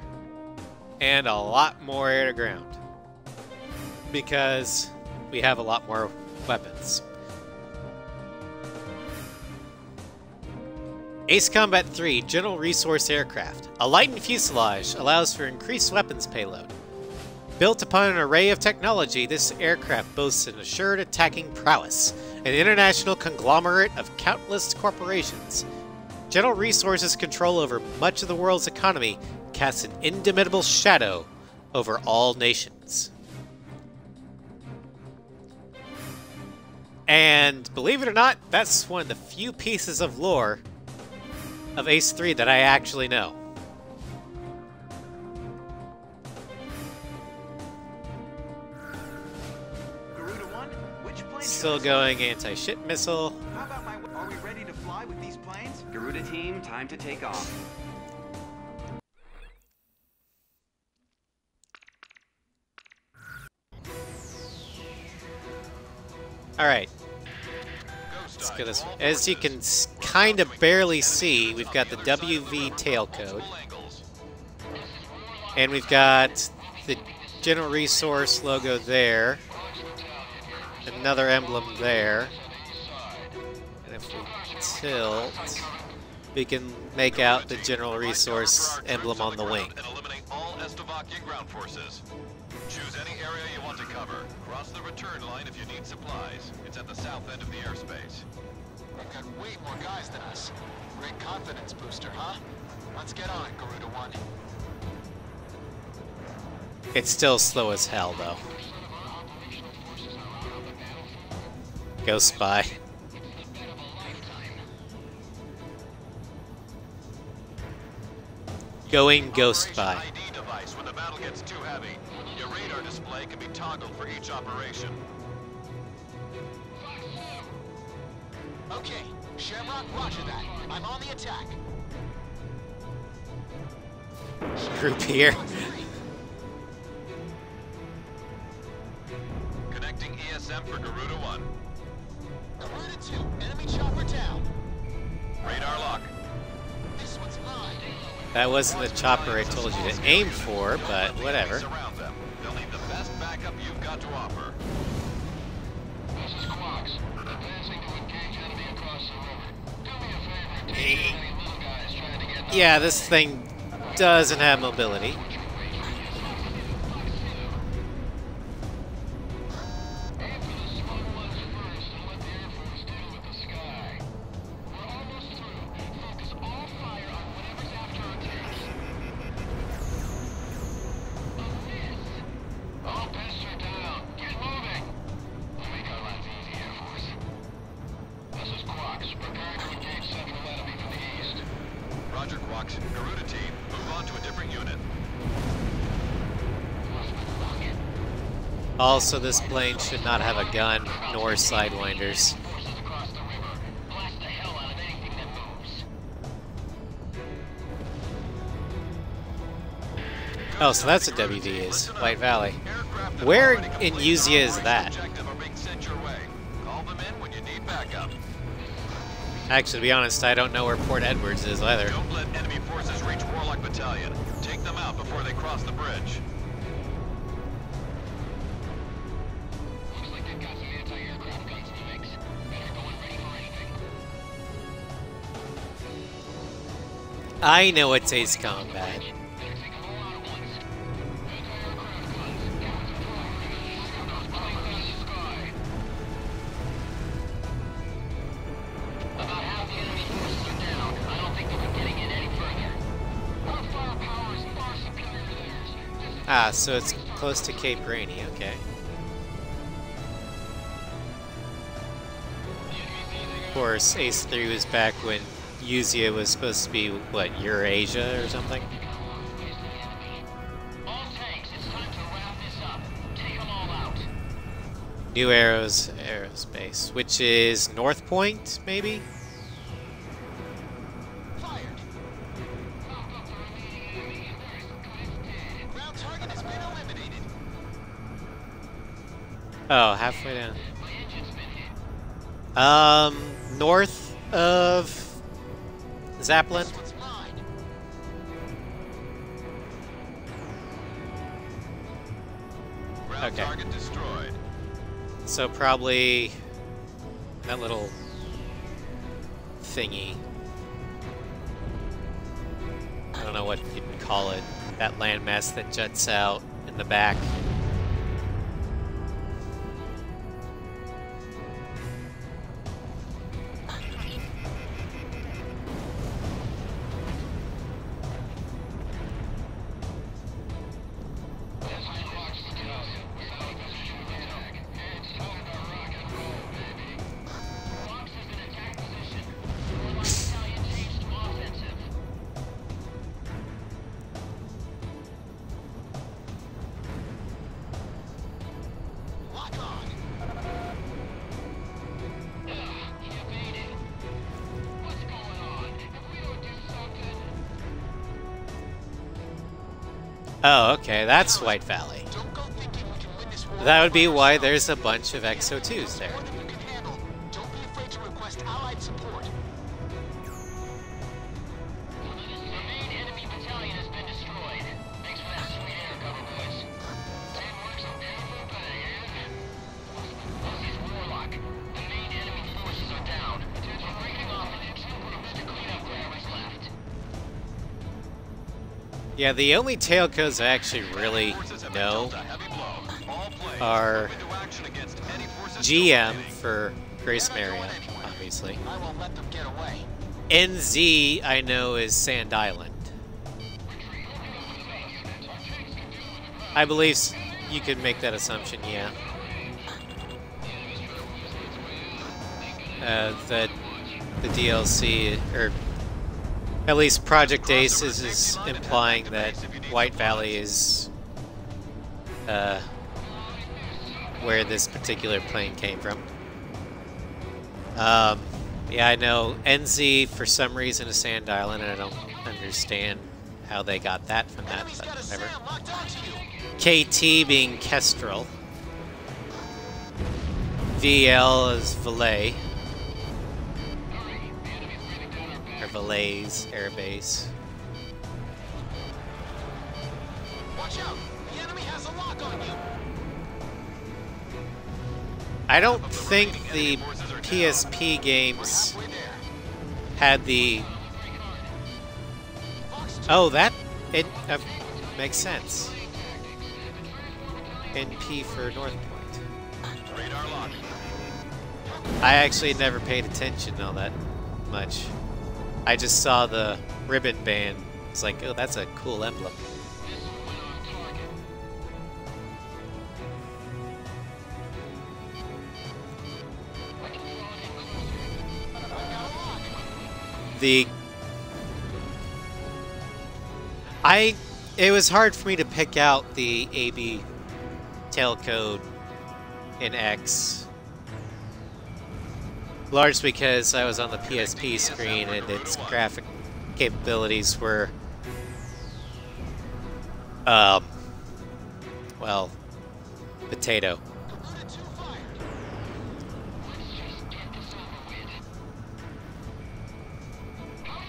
and a lot more air-to-ground because we have a lot more weapons. Ace Combat 3 General Resource Aircraft. A lightened fuselage allows for increased weapons payload. Built upon an array of technology, this aircraft boasts an assured attacking prowess, an international conglomerate of countless corporations. General Resources' control over much of the world's economy casts an indomitable shadow over all nations. And believe it or not, that's one of the few pieces of lore of Ace 3 that I actually know.
Garuda 1, which plane
Still
should I
going anti-ship missile.
select? How about are we ready to fly with these planes? Garuda team, time to take off.
Alright, let's go this way. As you can kind of barely see, we've got the WV tailcode. And we've got the General Resource logo there. Another emblem there. And if we tilt, we can make out the General Resource emblem on the wing.
And eliminate all Estovakian ground forces. Choose any area you want to cover. Cross the return line if you need supplies. It's at the south end of the airspace. They've got way more guys than us. Great confidence booster, huh? Let's get on it, Garuda 1.
It's still slow as hell, though. Ghost Spy. Going Ghost Spy.
ID device when the battle gets too heavy. Your radar display can be toggled for each operation.
Okay, Shamrock, roger that. I'm on the attack.
Group here.
Connecting ESM for Garuda 1.
Garuda 2, enemy chopper down.
Radar lock.
This one's mine.
That wasn't the chopper I told you to aim for, but whatever.
Surround them. They'll need the best backup you've got to offer.
This is Quox. Advancing to engage enemy across the river. Do me a favor, take any little guys trying to get...
Yeah, this thing doesn't have mobility.
Aim for the small ones first and let the Air Force deal with the sky. We're almost through. Focus all fire on whatever's after our tanks. A miss. All pests are down. Get moving. We'll make our lives easy, Air Force. This is Quox. Prepare to engage Sentinel enemy from the east.
Roger, Quox. Garuda team, move on to a different unit.
Also, this plane should not have a gun nor sidewinders.
Forces across the river. Blast the hell out of anything that moves.
Oh, so that's what WD is. White Valley. Where in Uzia is that?
Objective are being sent your way. Call them in when you need backup.
Actually, to be honest, I don't know where Port Edwards is either.
Don't let enemy forces reach Warlock Battalion. Take them out before they cross the bridge.
Looks like they've got some anti-aircraft guns in the mix. Better go and ready for anything.
I know it's Ace Combat.
Better take them all out at once. Anti-aircraft guns. Get with the priority. Shoot those planes in the sky. About half the enemy forces are down. I don't think they'll be getting in any further. Our firepower is far superior to theirs. This is
Ah, so it's close to Cape Rainy, okay. Of course, Ace 3 was back when Uzia was supposed to be, what, Eurasia or something?
all tanks. It's time to wrap this up. Take them all out.
New Arrows Aerospace, which is North Point, maybe?
Fired. Ground target has been eliminated.
Oh, halfway down.
My engine's been hit.
North of Zeppelin?
This one's mine.
Ground
Okay.
target destroyed.
So probably that little thingy. I don't know what you'd call it. That landmass that juts out in the back.
This is Quox to us. We're out of position for attack. It's time to rock and roll, baby. Quox is in attack position. Warlock Battalion changed to offensive.
Lock on.
He evaded. What's going on? If we don't do something...
Oh, okay, that's White Valley.
Don't go thinking we can win this war.
That would be
by
why
ourselves.
there's a bunch of XO2s there.
More than you can handle. Don't be afraid to request allied support.
The main enemy battalion has been destroyed. Thanks for that sweet air cover, boys. Teamwork's a beautiful thing, eh? This is Warlock. The main enemy forces are down. We're breaking off in two groups to clean up whatever's left.
Yeah, the only tailcodes I actually really
Forces have been
know
dealt a heavy blow. All planes
are
move into action against any forces
GM
still
for Grace Maria, obviously.
I won't let them get away.
NZ, I know, is Sand Island. I believe you could make that assumption, yeah. That the DLC, or at least Project Ace, is implying that White Valley is where this particular plane came from. Yeah, I know NZ for some reason is Sand Island, and I don't understand how they got that from that, but whatever. KT being Kestrel. VL is Valais. Or Valais Air Base.
Watch out! The enemy has a lock on you!
I don't think the PSP games had the... Oh, that... It makes sense. NP for North Point.
Radar lock.
I actually never paid attention all that much. I just saw the ribbon band. It's like, oh, that's a cool emblem. It was hard for me to pick out the AB tailcode in X. Largely because I was on the PSP screen and its graphic capabilities were, well, potato.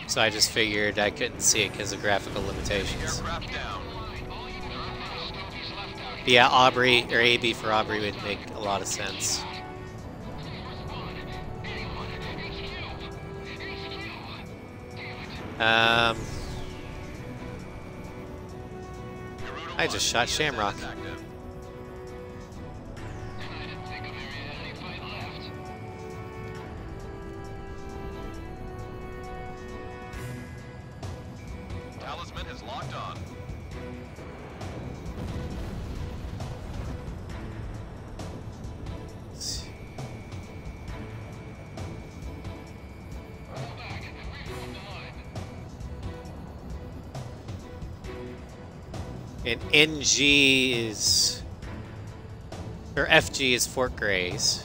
So I just figured I couldn't see it because of graphical limitations.
Aircraft down.
But yeah, Aubrey, or AB for Aubrey would make a lot of sense. I just shot Shamrock.
Talisman is locked on.
And NG is, or FG is Fort Grays.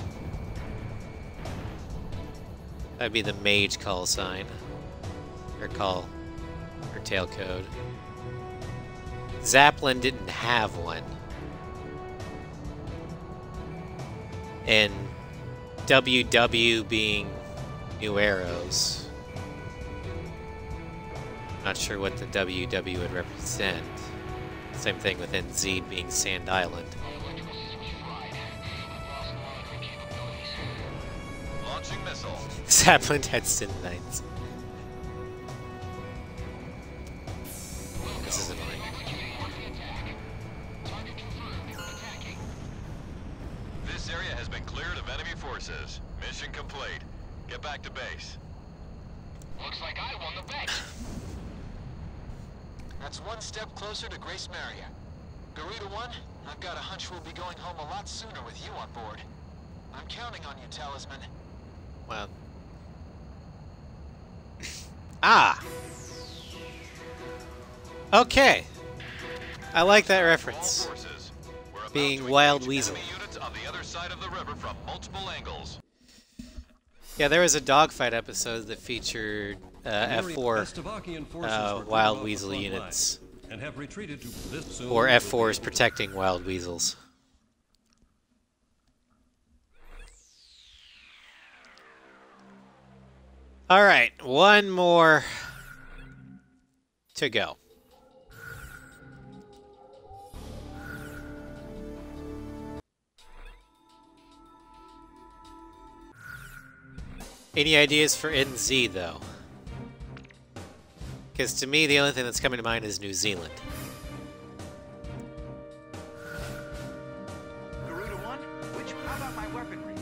That'd be the mage call sign, or call, or tail code. Zeppelin didn't have one. And WW being New Arrows. Not sure what the WW would represent. Same thing with NZ being Sand Island.
Launching missile.
Zeppelin Headston Knights. This is annoying.
This area has been cleared of enemy forces. Mission complete. Get back to base.
Looks like I won the bet.
That's one step closer to Grace Maria. Garuda 1, I've got a hunch we'll be going home a lot sooner with you on board. I'm counting on you, Talisman.
Well. Ah! Okay. I like that reference.
All forces. We're about
Being
to
Wild
engage
Weasel.
enemy units on the other side of the river from multiple angles.
Yeah, there was a dogfight episode that featured F4 Wild Weasel units.
And have retreated to this zone.
Or F4s protecting Wild Weasels. Alright, one more to go. Any ideas for NZ, though? Because to me, the only thing that's coming to mind is New Zealand.
Garuda 1, how about my weaponry?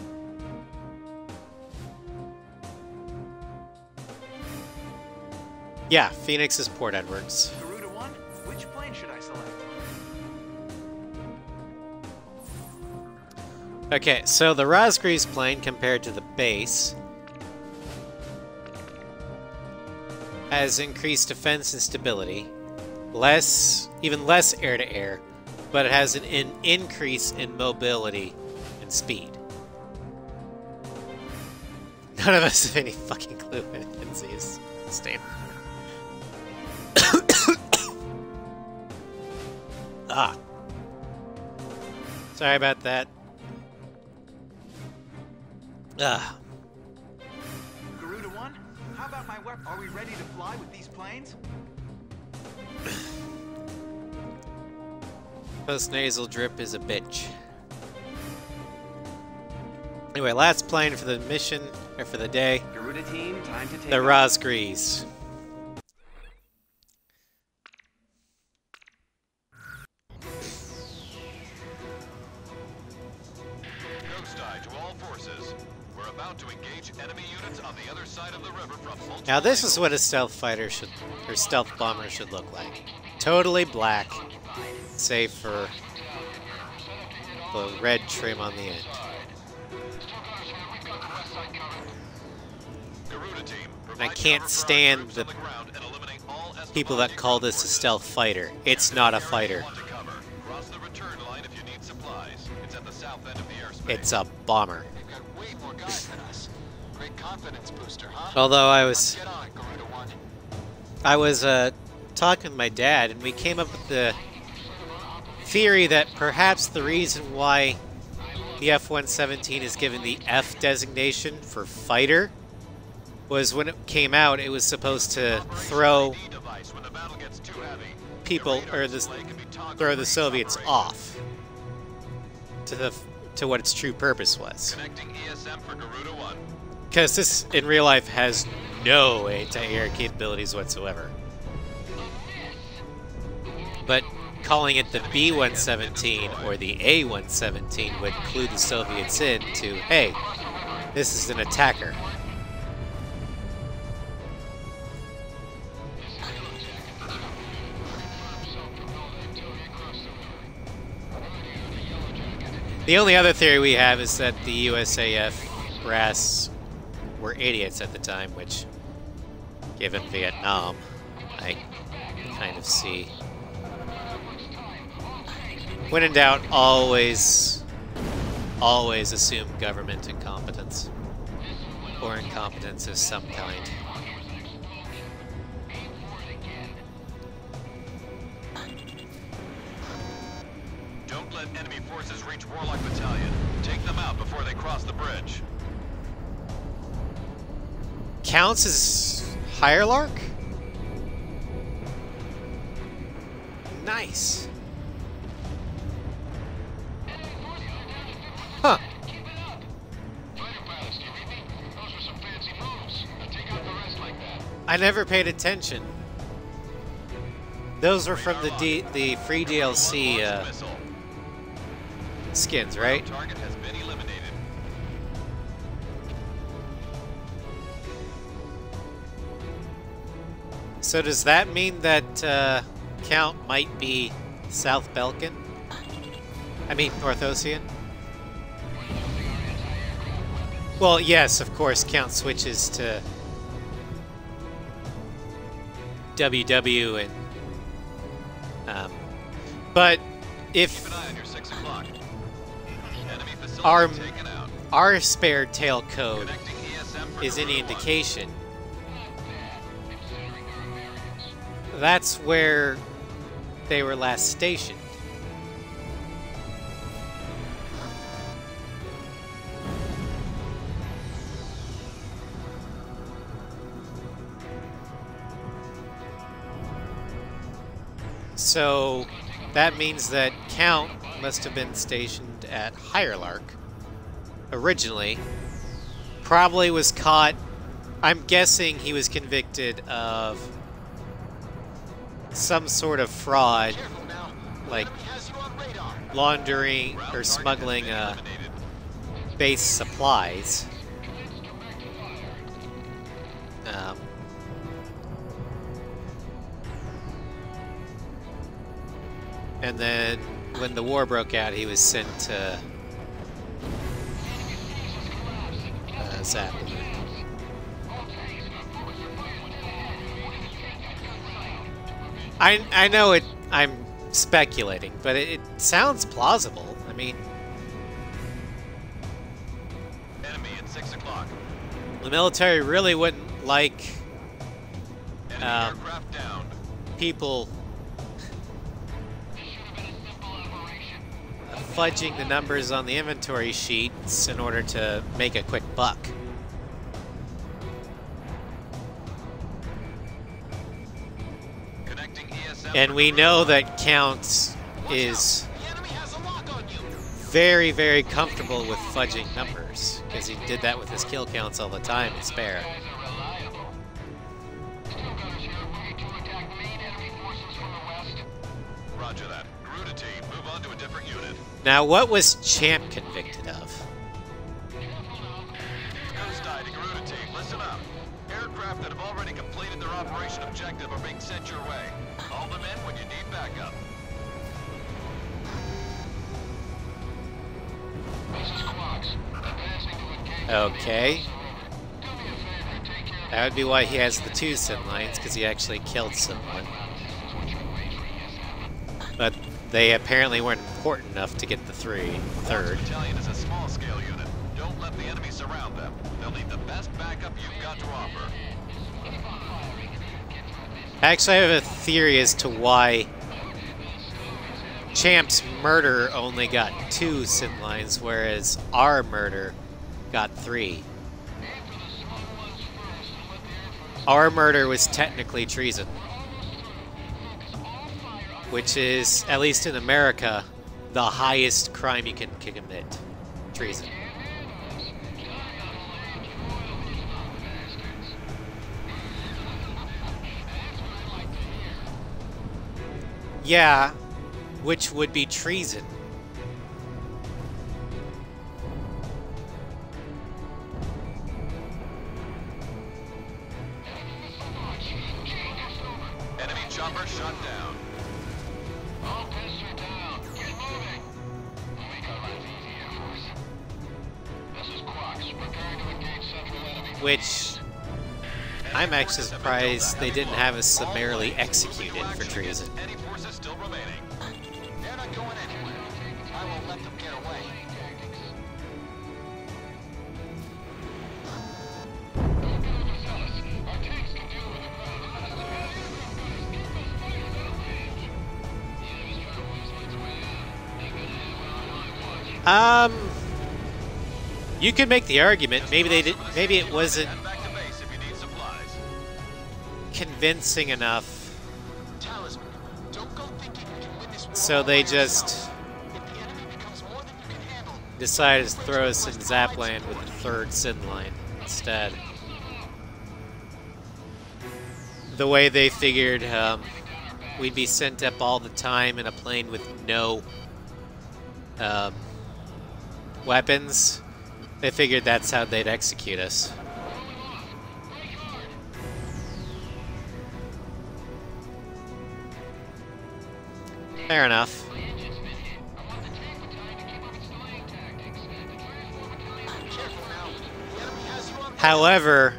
Yeah, Phoenix is Port Edwards.
Garuda 1, which plane should I select?
Okay, so the Rosgreaves plane compared to the base has increased defense and stability, even less air-to-air, but it has an increase in mobility and speed. None of us have any fucking clue what it is. Stand. Ah. Sorry about that. Ah.
Garuda 1, how about my weapon? Are we ready to fly with these planes?
Post-nasal drip is a bitch. Anyway, last plane for the mission, or for the day.
Garuda team, time to take
The
off.
Rosgreaves.
Ghost Eye to all forces. We're about to engage enemy units on the other side of the river from multiple
Now this is
angles.
what a stealth fighter should, or stealth bomber should look like. Totally black, save for the red trim on the end.
Garuda team,
And I
provide
can't
cover for our
stand
troops
the
on ground and eliminate all
people that call this a stealth fighter. It's not a fighter.
Want to cover. Cross the return line if you need supplies. It's at the south end of the airspace.
It's a bomber.
They've got way more guys than us. Great confidence booster, huh?
Although
Let's get on, Garuda 1.
I was talking with my dad, and we came up with the theory that perhaps the reason why the F-117 is given the F designation for fighter was when it came out, it was supposed to throw
ID device when the battle gets too heavy.
people, or throw the Soviets off to what its true purpose was.
Connecting ESM for Garuda 1.
Because this, in real life, has no anti-air capabilities whatsoever. But calling it the B-117 or the A-117 would clue the Soviets in to, hey, this is an attacker. The only other theory we have is that the USAF brass were idiots at the time, which, given Vietnam, I kind of see. When in doubt, always assume government incompetence. Or incompetence of some kind.
Don't let enemy forces reach Warlock Battalion. Take them out before they cross the bridge.
Counts as Hierlark? Nice. Huh. I never paid attention. Those were from the free DLC
Missile.
skins, right?
Target has been eliminated.
So does that mean that Count might be South Belkin? I mean North Ocean? Well, yes, of course, Count switches to WW and but
Keep
if
an eye on your 6 o'clock. Enemy facility
Our-
taken out.
our spare tail code
Connecting ESM for
is any
Garuda 1.
indication, that's where they were last stationed. So that means that Count must have been stationed at Hierlark originally. Probably was caught. I'm guessing he was convicted of some sort of fraud,
Careful now.
like
Enemy has you on radar.
laundering
Ground
or
target has
smuggling
been eliminated.
base supplies. And then when the war broke out, he was sent to Zeppelin. I know it. I'm speculating, but it sounds plausible. I mean,
Enemy at 6 o'clock.
the military really wouldn't like
Enemy aircraft down.
people fudging the numbers on the inventory sheets in order to make a quick buck.
Connecting ESM.
And we know that Count is
The enemy has a lock on you.
very, very comfortable with fudging numbers, because he did that with his kill counts all the time in Spare.
Guys are reliable. Steelgunners here, ready to attack main enemy forces from the west.
Roger that. Garuda team, move on to a different unit.
Now, what was Champ convicted of?
Nosedive to Garuda team, listen up. Aircraft that have already completed their operation objective are being sent your way. Call them in when you need backup.
This is Quox. Advancing to engage.
Okay.
Do me a favor, take care of
That would be why he has the 2 sin lines, because he actually killed someone. But they apparently weren't important enough to get the third.
Battalion is a small-scale unit. Don't let the enemy surround them. They'll need the best backup you've got to offer.
Actually, I have a theory as to why Champ's murder only got 2 sin lines, whereas our murder got 3. Our murder was technically treason, which is, at least in America, the highest crime you can commit. Treason. Yeah, which would be treason.
Enemy chopper shot down.
All pistols are down. Get moving. We'll make our lives easier, Force. This is Quox. Preparing to engage central enemy.
Which I'm actually surprised they didn't have us summarily executed for treason.
Any forces still remaining?
They're not going anywhere. I won't let them get away.
Our tanks can deal with it.
You could make the argument maybe they did. Maybe it wasn't
Head back to base if you need supplies.
convincing enough,
Talisman, don't go thinking you can win this war
so
all
they
by
just
yourself. If the enemy becomes more than you can handle,
decided to throw us in Zapland with the 3rd sin line instead. The way they figured we'd be sent up all the time in a plane with no weapons, they figured that's how they'd execute us. Fair enough.
careful now. The enemy has you on.
However,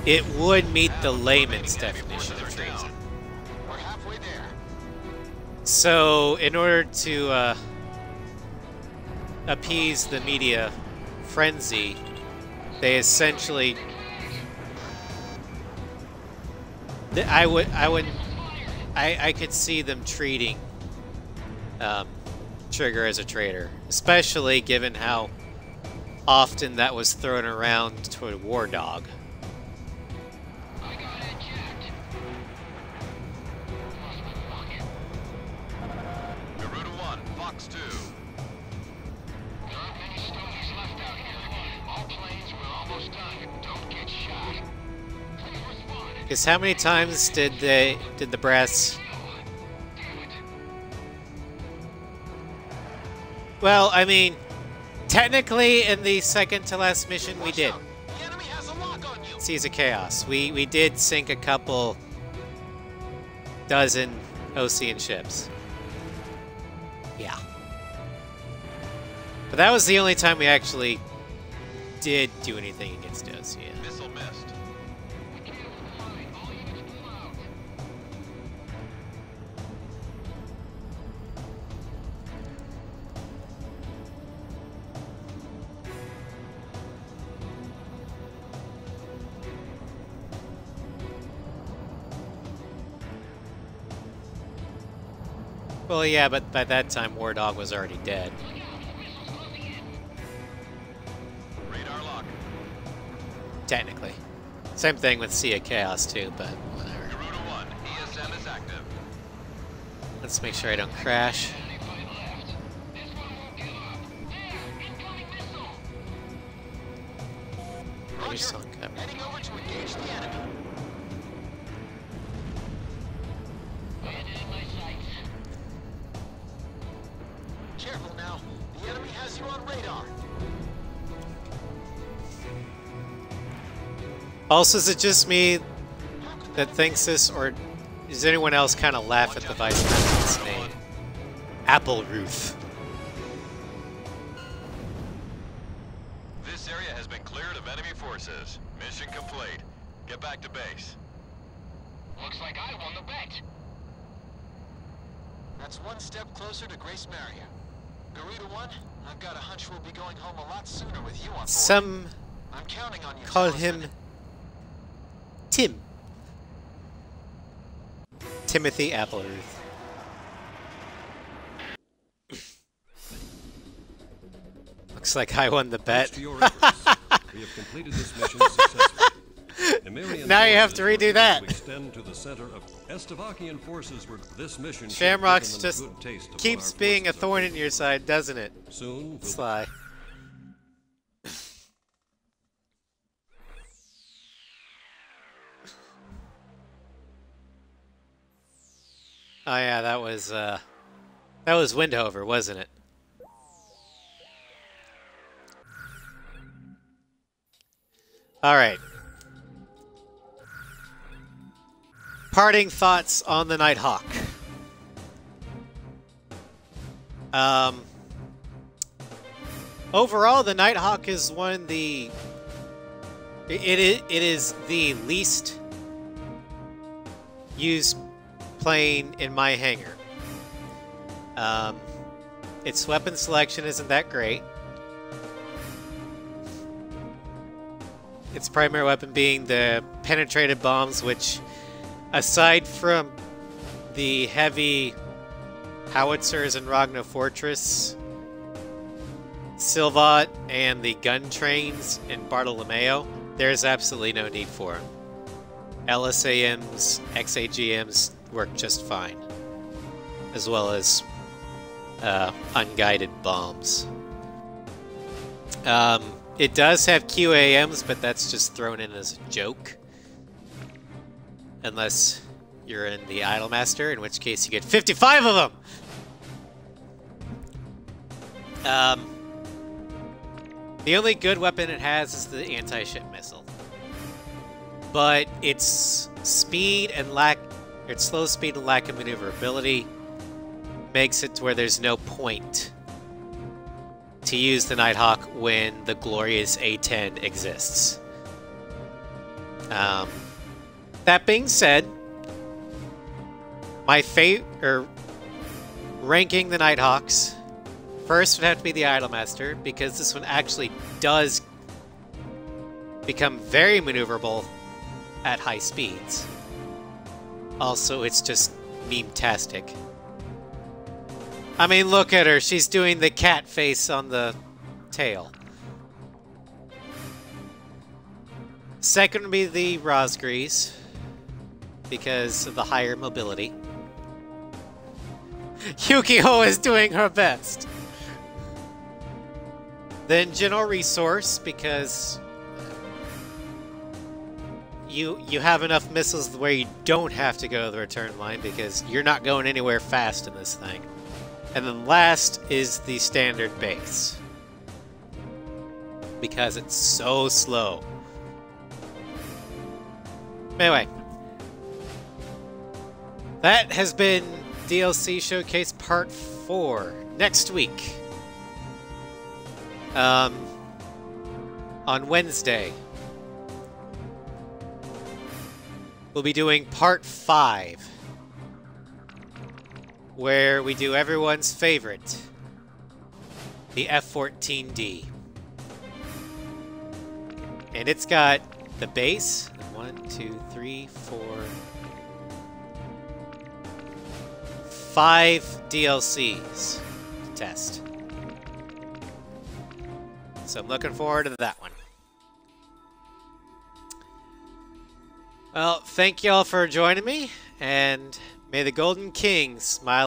it would meet the layman's definition of treason.
We're halfway there.
So, in order to appease the media frenzy, they essentially, I could see them treating Trigger as a traitor, especially given how often that was thrown around to War Dog.
Garuda 1, Fox 2.
There aren't many stones left out here. All planes, we're almost done. Don't get shot.
Because how many times did the brass? Well, I mean, technically in the second to last mission we did.
The enemy has a lock on you.
Seas of Chaos. We did sink a couple dozen Osean ships. Yeah. But that was the only time we actually did do anything against us, yeah.
Missile missed.
Well, yeah, but by that time, War Dog was already dead.
Radar lock.
Technically. Same thing with Sea of Chaos, too, but whatever.
Garuda 1, ESM is active.
Let's make sure I don't crash. Maybe sunk up.
Heading over to engage the enemy. Careful now. The enemy has you on radar.
Also, is it just me that thinks this, or does anyone else kind of laugh at the Vice President's name? Apple Ruth.
This area has been cleared of enemy forces. Mission complete. Get back to base.
Looks like I won the bet.
That's one step closer to Grace Maria. Garuda 1, I've got a hunch we'll be going home a lot sooner with you on board.
Some
I'm counting on you.
call
Talisman.
him Tim. Timothy Appleruth. Looks like I won the
Thanks
bet.
to your efforts, we have completed this mission successfully. Emerian
Now you have
forces
to
were
redo
able
that.
to extend to the center of Estavakian forces were this mission. should
Shamrock's
give them a
just
good taste of
keeps
what our
being a
forces are
thorn in
capable
your side, doesn't it,
of. Soon, we'll
Sly? Oh yeah, that was Windhover, wasn't it? All right. Parting thoughts on the Nighthawk. Overall, the Nighthawk is one of the. It is the least used plane in my hangar. Its weapon selection isn't that great. Its primary weapon being the penetrated bombs, which, aside from the heavy howitzers in Ragna Fortress, Silvat, and the gun trains in Bartolomeo, there's absolutely no need for them. LSAMs, XAGMs work just fine, as well as unguided bombs. It does have QAMs, but that's just thrown in as a joke. Unless you're in the Idolmaster, in which case you get 55 of them! The only good weapon it has is the anti-ship missile. But its speed and its slow speed and lack of maneuverability makes it to where there's no point to use the Nighthawk when the glorious A-10 exists. That being said, my ranking the Nighthawks, first would have to be the Idolmaster, because this one actually does become very maneuverable at high speeds. Also, it's just meme-tastic. I mean, look at her. She's doing the cat face on the tail. Second would be the Rosgrees, because of the higher mobility. Yukiho is doing her best. Then General Resource, because you have enough missiles where you don't have to go to the return line, because you're not going anywhere fast in this thing. And then last is the standard base, because it's so slow. Anyway, that has been DLC Showcase Part 4. Next week, on Wednesday, we'll be doing part 5, where we do everyone's favorite, the F-14D. And it's got the base, 1, 2, 3, 4, 5 DLCs to test. So I'm looking forward to that one. Well, thank you all for joining me, and may the Golden King smile